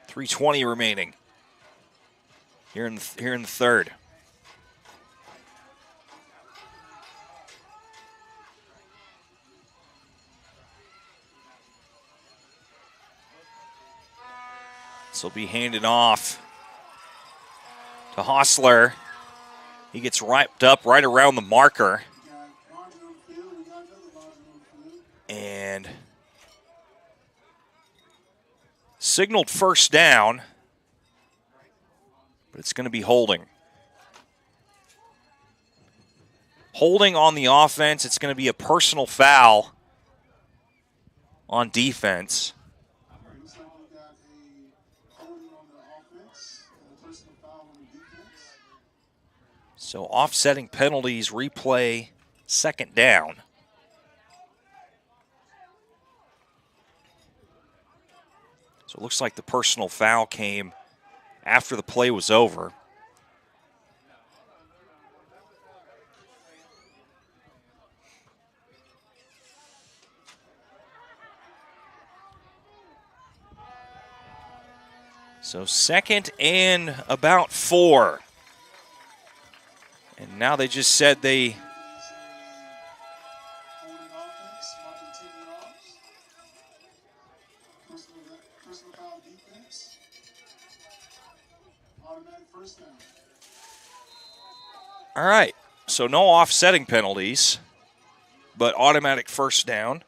3:20 remaining here in the third. This will be handed off to Hostler. He gets wrapped up right around the marker. And signaled first down, but it's going to be holding. Holding on the offense, it's going to be a personal foul on defense. So offsetting penalties, replay, second down. So it looks like the personal foul came after the play was over. So second and about 4. And now they just said they all right, so no offsetting penalties, but automatic first down.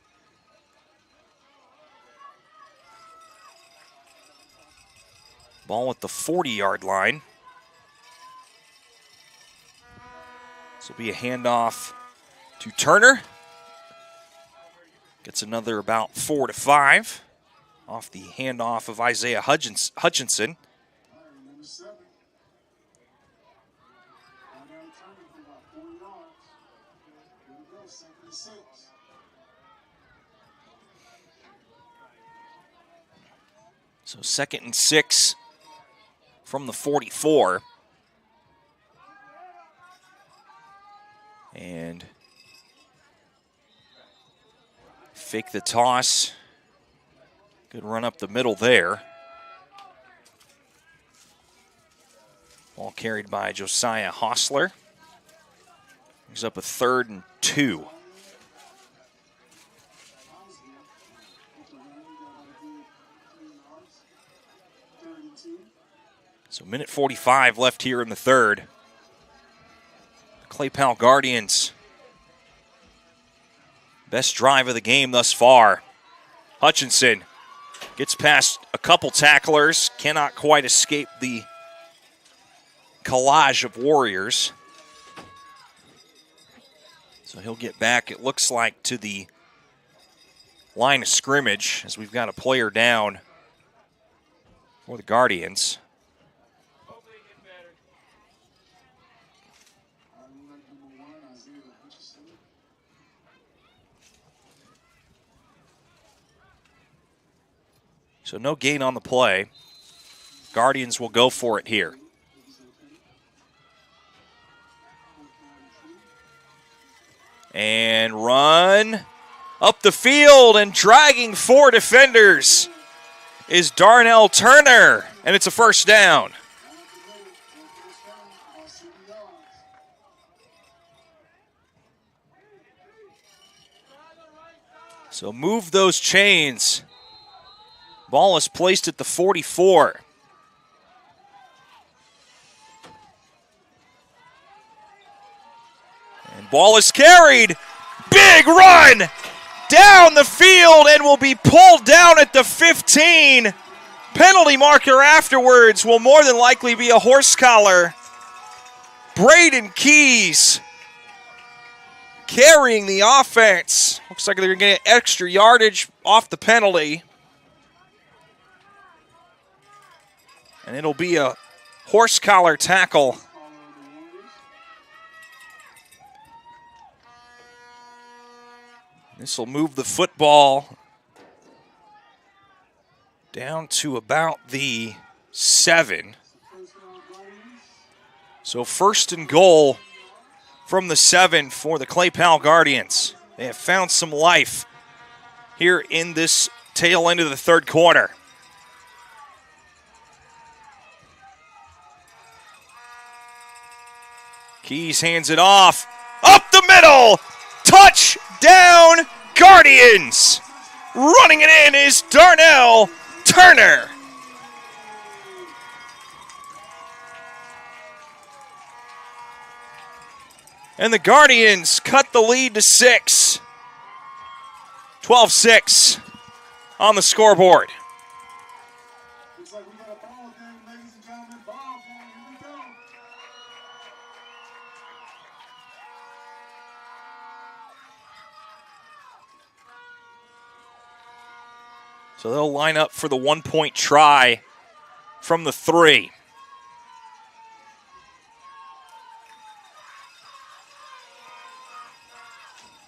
Ball at the 40-yard line. This will be a handoff to Turner. Gets another about 4 to 5 off the handoff of Isaiah Hutchinson. So 2nd and 6 from the 44. And fake the toss. Good run up the middle there. Ball carried by Josiah Hostler. He's up a 3rd and 2. So minute 45 left here in the third. The Clay Powell Guardians. Best drive of the game thus far. Hutchinson gets past a couple tacklers. Cannot quite escape the collage of Warriors. So he'll get back, it looks like, to the line of scrimmage as we've got a player down for the Guardians. So no gain on the play. Guardians will go for it here. And run up the field, and dragging 4 defenders is Darnell Turner, and it's a first down. So move those chains. Ball is placed at the 44. And ball is carried. Big run down the field and will be pulled down at the 15. Penalty marker afterwards will more than likely be a horse collar. Braden Keys carrying the offense. Looks like they're going to get extra yardage off the penalty. And it'll be a horse collar tackle. This will move the football down to about the 7. So first and goal from the 7 for the Clay Powell Guardians. They have found some life here in this tail end of the third quarter. Keys hands it off. Up the middle. Touchdown Guardians. Running it in is Darnell Turner. And the Guardians cut the lead to 6. 12-6 on the scoreboard. Looks like we got a ball game, ladies and gentlemen. Ball game. Here we go. So they'll line up for the 1-point try from the 3.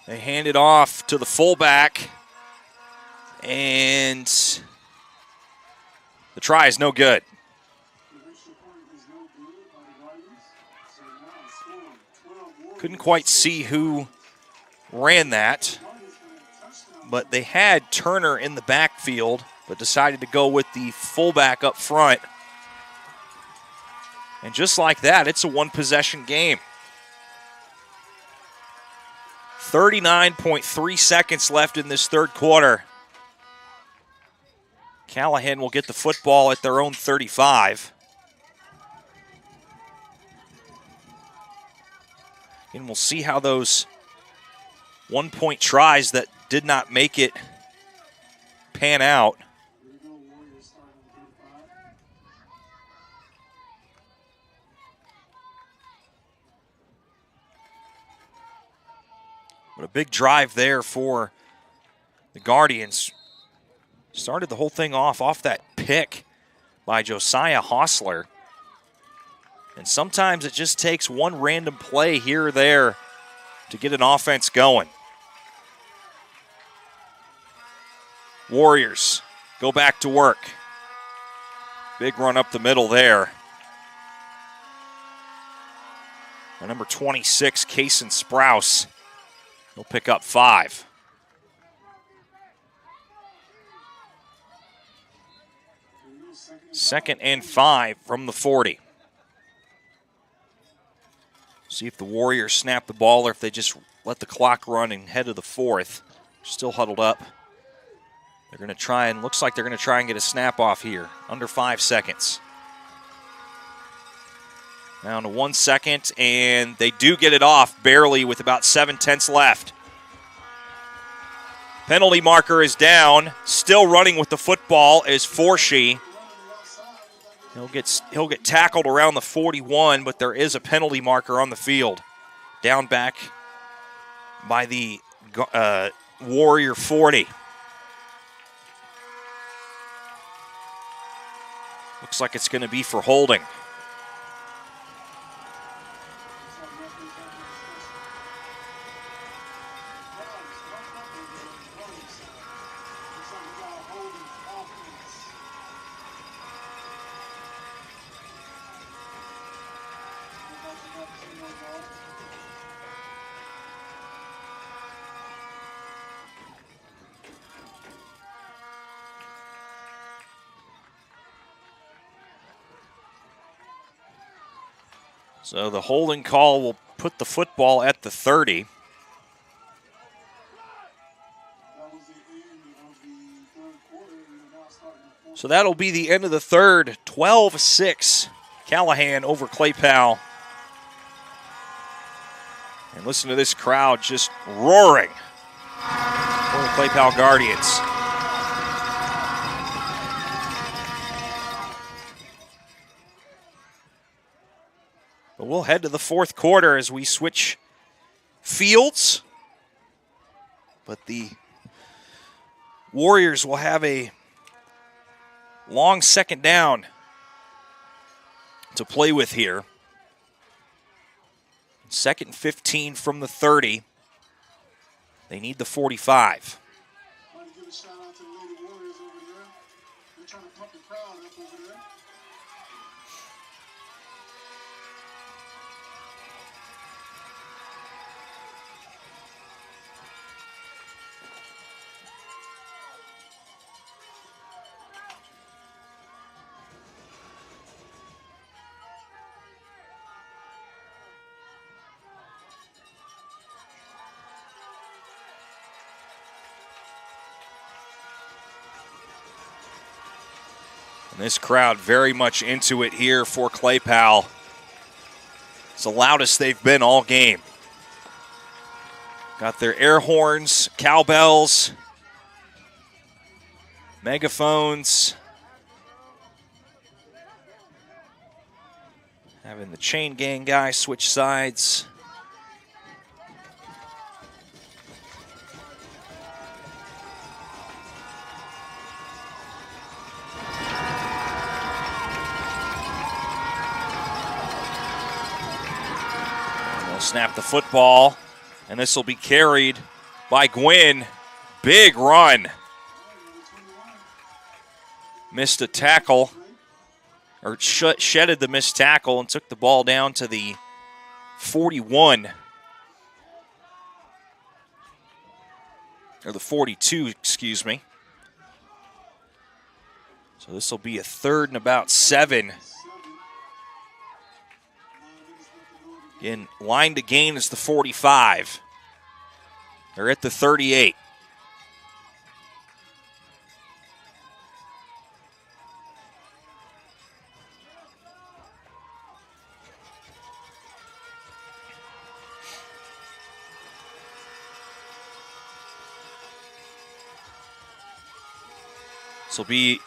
They hand it off to the fullback, and the try is no good. Couldn't quite see who ran that, but they had Turner in the backfield, but decided to go with the fullback up front. And just like that, it's a one-possession game. 39.3 seconds left in this third quarter. Callahan will get the football at their own 35. And we'll see how those one-point tries that did not make it pan out. But a big drive there for the Guardians. Started the whole thing off that pick by Josiah Hostler. And sometimes it just takes one random play here or there to get an offense going. Warriors go back to work. Big run up the middle there. And number 26, Kason Sprouse, he'll pick up 5. Second and 5 from the 40. See if the Warriors snap the ball or if they just let the clock run and head to the 4th. Still huddled up. They're going to try and, looks like they're going to try and get a snap off here. Under 5 seconds. Down to 1 second, and they do get it off barely with about 7/10 left. Penalty marker is down. Still running with the football is Forshee. He'll get tackled around the 41, but there is a penalty marker on the field. Down back by the Warrior 40. Looks like it's going to be for holding. So the holding call will put the football at the 30. So that'll be the end of the third. 12-6. Callahan over Clay Powell. And listen to this crowd just roaring for the Clay Powell Guardians. But we'll head to the fourth quarter as we switch fields. But the Warriors will have a long second down to play with here. Second and 15 from the 30. They need the 45. I want to give a shout out to the Lady Warriors over there. They're trying to pump the crowd up over there. And this crowd very much into it here for Clay Powell. It's the loudest they've been all game. Got their air horns, cowbells, megaphones. Having the chain gang guys switch sides. Snap the football, and this will be carried by Gwynn. Big run. Missed a tackle, or shedded the missed tackle and took the ball down to the 41. Or the 42, excuse me. So this will be a third and about 7. In line to gain is the 45. They're at the 38. This will be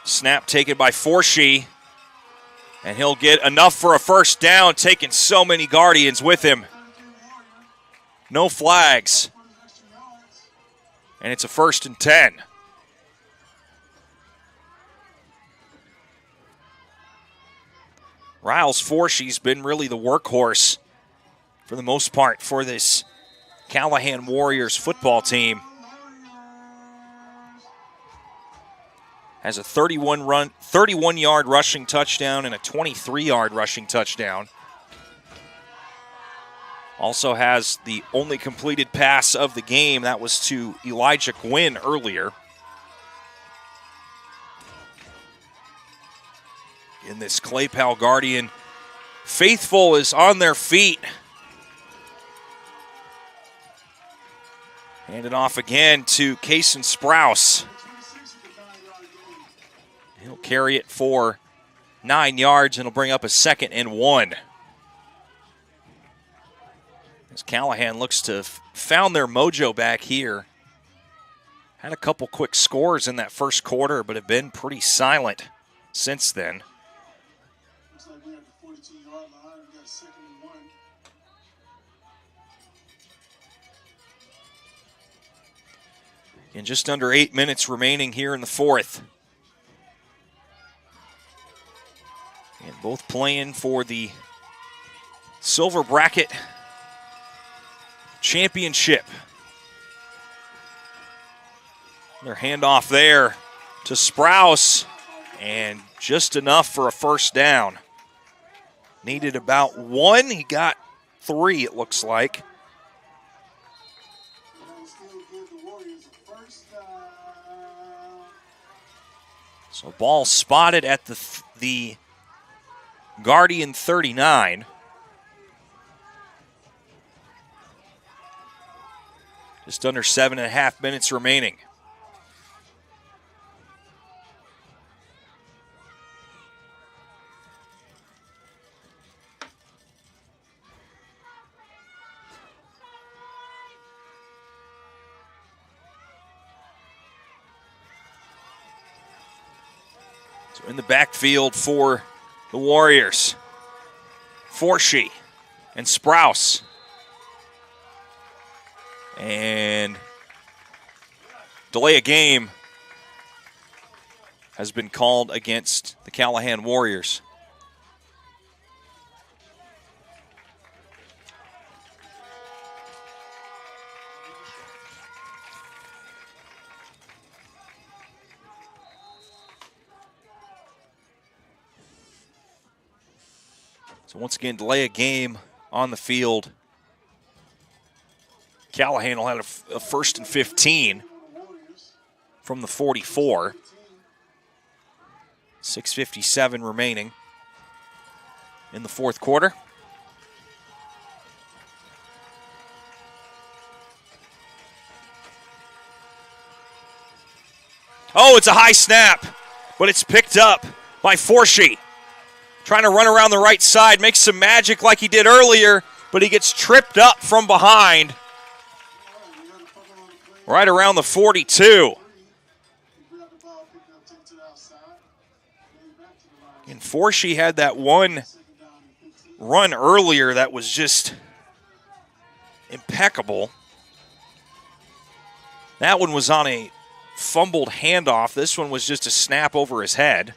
snap taken by Forshee. And he'll get enough for a first down, taking so many Guardians with him. No flags. And it's a 1st and 10. Riles Forshee's been really the workhorse for the most part for this Callahan Warriors football team. Has a 31-yard rushing touchdown and a 23-yard rushing touchdown. Also has the only completed pass of the game. That was to Elijah Gwynn earlier. In this Clay Powell Guardian faithful is on their feet. Hand it off again to Kason Sprouse. He'll carry it for 9 yards, and it'll bring up a 2nd and 1. As Callahan looks to have found their mojo back here. Had a couple quick scores in that first quarter, but have been pretty silent since then. Looks like we're at the 42-yard line. We got 2nd and 1. In just under 8 minutes remaining here in the fourth. And both playing for the Silver Bracket Championship. Their handoff there to Sprouse, and just enough for a first down. Needed about one. He got 3, it looks like. So ball spotted at the Guardian 39. Just under 7.5 minutes remaining. So in the backfield for the Warriors, Forshee and Sprouse. And delay of game has been called against the Callahan Warriors. So once again, delay of game on the field. Callahan will have a 1st and 15 from the 44. 6:57 remaining in the fourth quarter. Oh, it's a high snap, but it's picked up by Forshee. Trying to run around the right side, makes some magic like he did earlier, but he gets tripped up from behind. Right around the 42. And Forshee had that one run earlier that was just impeccable. That one was on a fumbled handoff. This one was just a snap over his head.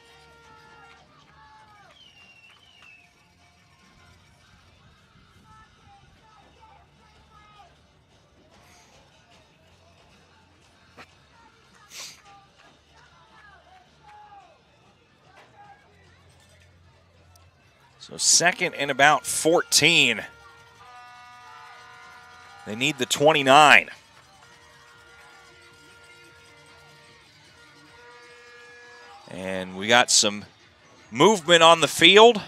So 2nd and about 14. They need the 29. And we got some movement on the field.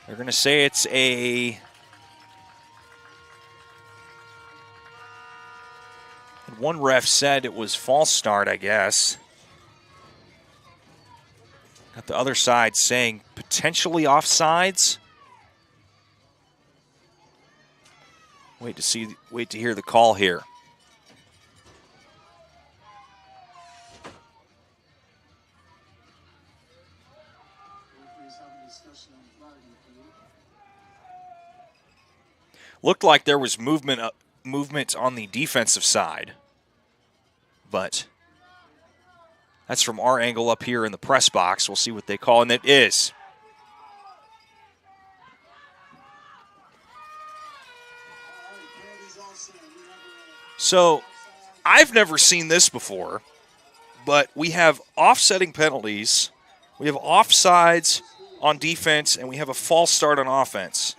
They're going to say it's one ref said it was false start, I guess. Got the other side saying potentially offsides. Wait to hear the call here. Looked like there was movement on the defensive side, but that's from our angle up here in the press box. We'll see what they call, and it is. So, I've never seen this before, but we have offsetting penalties, we have offsides on defense, and we have a false start on offense.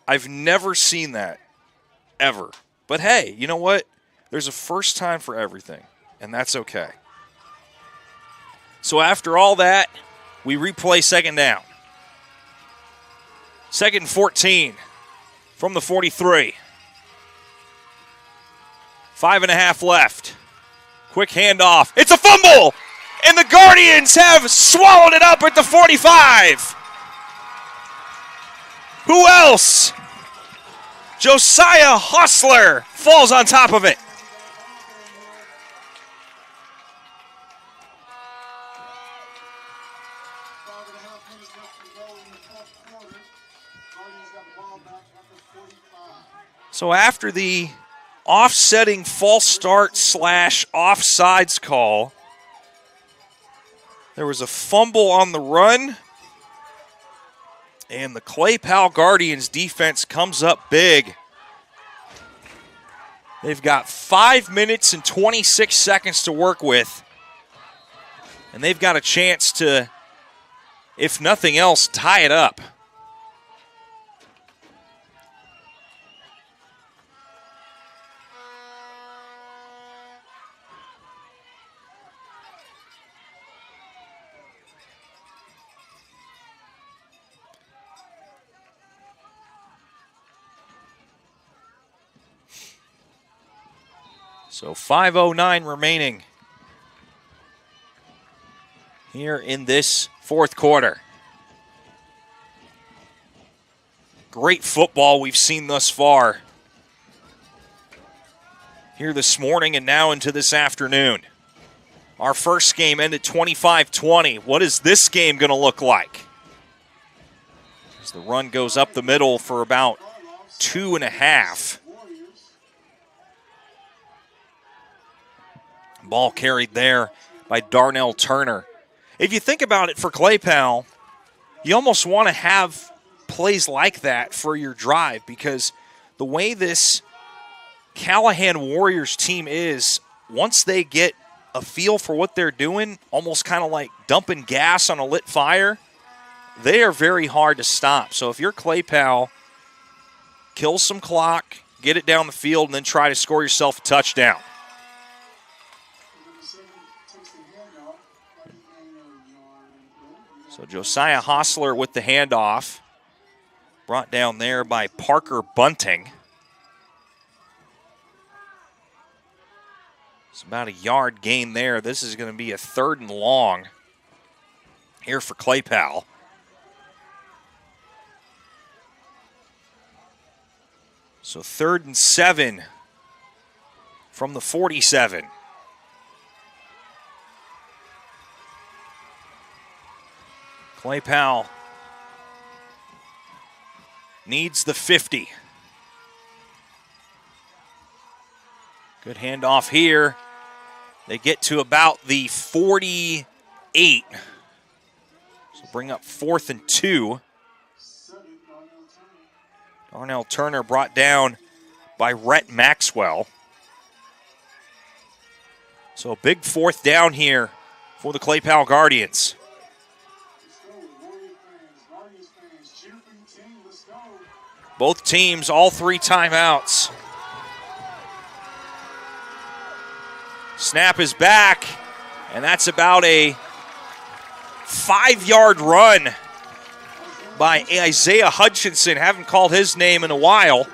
I've never seen that, ever. But hey, you know what? There's a first time for everything, and that's okay. So after all that, we replay 2nd down. 2nd and 14 from the 43. 5.5 left. Quick handoff. It's a fumble! And the Guardians have swallowed it up at the 45. Who else? Josiah Hostler falls on top of it. So after the offsetting false start / offsides call, There was a fumble on the run. And the Clay Powell Guardians defense comes up big. They've got 5 minutes and 26 seconds to work with. And they've got a chance to, if nothing else, tie it up. So 5:09 remaining here in this fourth quarter. Great football we've seen thus far here this morning and now into this afternoon. Our first game ended 25-20. What is this game going to look like? As the run goes up the middle for about 2.5. Ball carried there by Darnell Turner. If you think about it for Clay Powell, you almost want to have plays like that for your drive because the way this Callahan Warriors team is, once they get a feel for what they're doing, almost kind of like dumping gas on a lit fire, they are very hard to stop. So if you're Clay Powell, kill some clock, get it down the field, and then try to score yourself a touchdown. So Josiah Hostler with the handoff. Brought down there by Parker Bunting. It's about a yard gain there. This is going to be a 3rd and long here for Clay Powell. So 3rd and 7 from the 47. Clay Powell needs the 50. Good handoff here. They get to about the 48. So bring up 4th and 2. Darnell Turner brought down by Rhett Maxwell. So a big 4th down here for the Clay Powell Guardians. Both teams, all 3 timeouts. Snap is back, and that's about a 5-yard run by Isaiah Hutchinson. Haven't called his name in a while.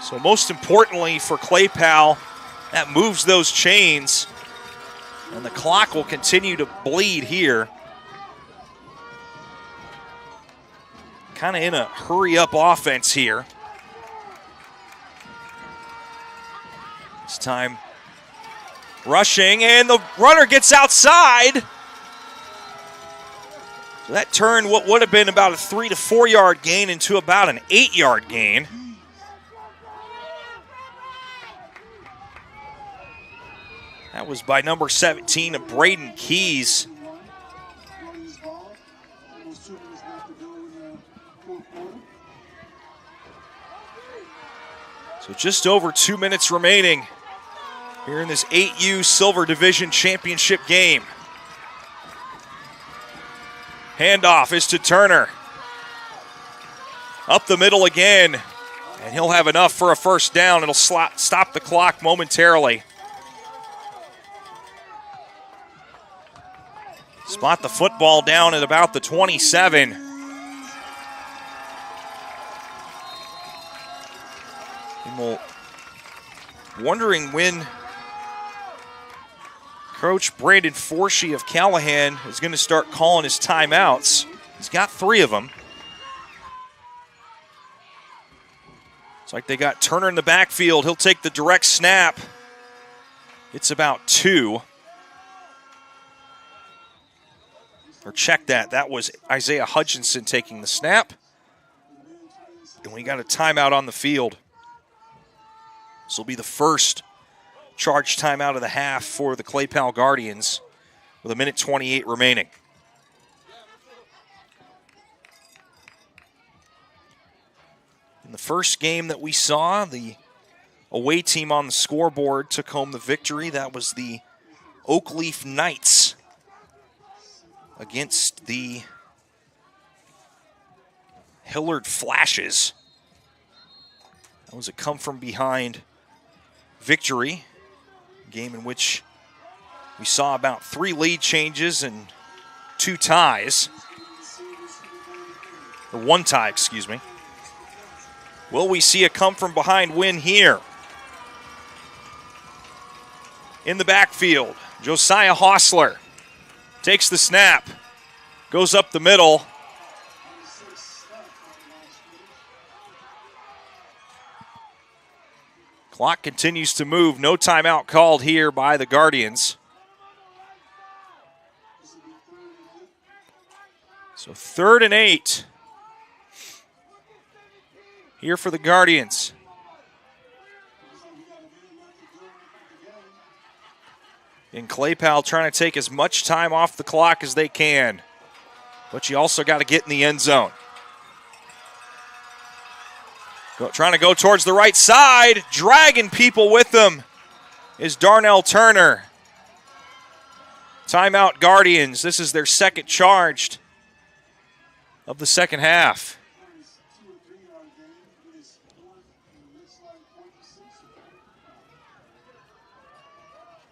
So most importantly for Clay Powell, that moves those chains, and the clock will continue to bleed here. Kind of in a hurry-up offense here. This time rushing, and the runner gets outside. So that turned what would have been about a 3 to 4 yard gain into about an 8-yard gain. That was by number 17 of Braden Keys. So just over 2 minutes remaining here in this 8U Silver Division Championship game. Handoff is to Turner. Up the middle again, and he'll have enough for a first down. It'll stop the clock momentarily. Spot the football down at about the 27. Wondering when Coach Brandon Forshee of Callahan is going to start calling his timeouts. He's got 3 of them. It's like they got Turner in the backfield. He'll take the direct snap. It's about 2. Or check that. That was Isaiah Hutchinson taking the snap. And we got a timeout on the field. This will be the first charge time out of the half for the Clay Powell Guardians with 1:28 remaining. In the first game that we saw, the away team on the scoreboard took home the victory. That was the Oakleaf Knights against the Hillard Flashes. That was a come-from-behind victory, a game in which we saw about 3 lead changes and 2 ties. Or 1 tie, excuse me. Will we see a come-from-behind win here? In the backfield, Josiah Hostler takes the snap, goes up the middle. Clock continues to move. No timeout called here by the Guardians. So 3rd and 8 here for the Guardians. And Clay Powell trying to take as much time off the clock as they can. But you also got to get in the end zone. Trying to go towards the right side. Dragging people with them is Darnell Turner. Timeout Guardians. This is their 2nd charged of the second half.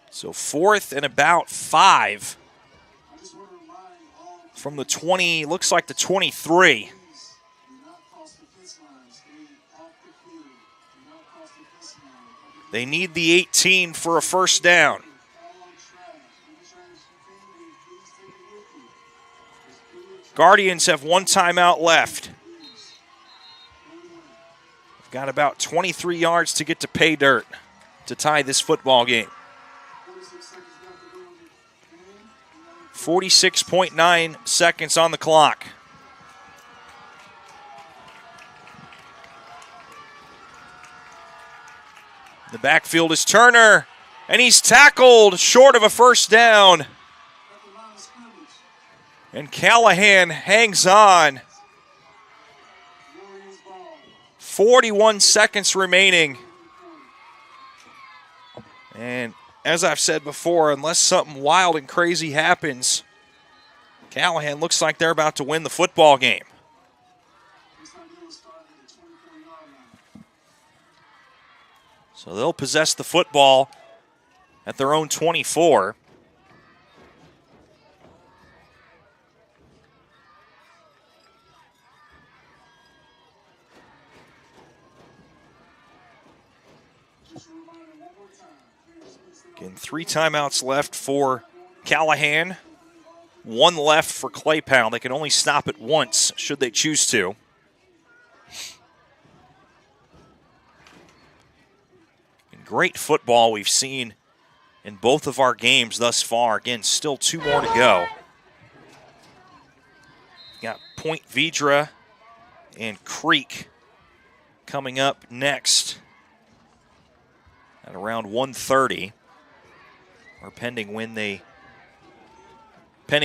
So 4th and about 5 from the 20, looks like the 23. They need the 18 for a first down. Guardians have 1 timeout left. They've got about 23 yards to get to pay dirt to tie this football game. 46.9 seconds on the clock. The backfield is Turner, and he's tackled short of a first down. And Callahan hangs on. 41 seconds remaining. And as I've said before, unless something wild and crazy happens, Callahan looks like they're about to win the football game. So they'll possess the football at their own 24. Again, 3 timeouts left for Callahan. 1 left for Clay Powell. They can only stop it once should they choose to. And great football we've seen in both of our games thus far. Again, still 2 more to go. Got Point Vedra and Creek coming up next at around 1:30. Or pending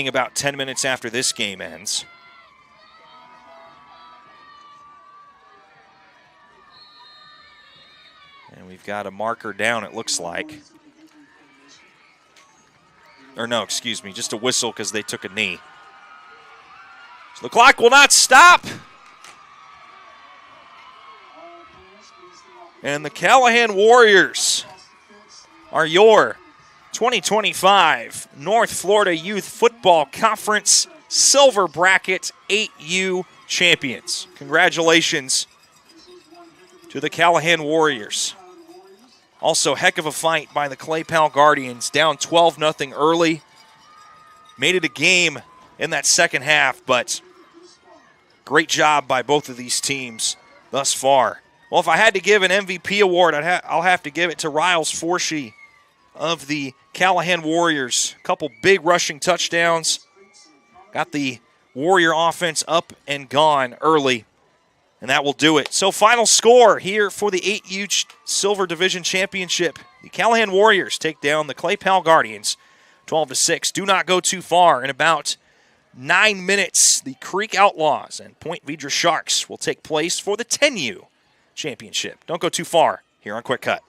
about 10 minutes after this game ends. And we've got a marker down, it looks like. Or no, excuse me, just a whistle because they took a knee. So the clock will not stop. And the Callahan Warriors are your 2025 North Florida Youth Football Conference Silver Bracket 8U champions. Congratulations to the Callahan Warriors. Also, heck of a fight by the Clay Powell Guardians, down 12-0 early. Made it a game in that second half, but great job by both of these teams thus far. Well, if I had to give an MVP award, I'll have to give it to Riles Forshee of the Callahan Warriors. A couple big rushing touchdowns. Got the Warrior offense up and gone early. And that will do it. So final score here for the 8U Silver Division Championship. The Callahan Warriors take down the Clay Powell Guardians 12-6. Do not go too far. In about 9 minutes, the Creek Outlaws and Point Vedra Sharks will take place for the 10U Championship. Don't go too far here on Quick Cut.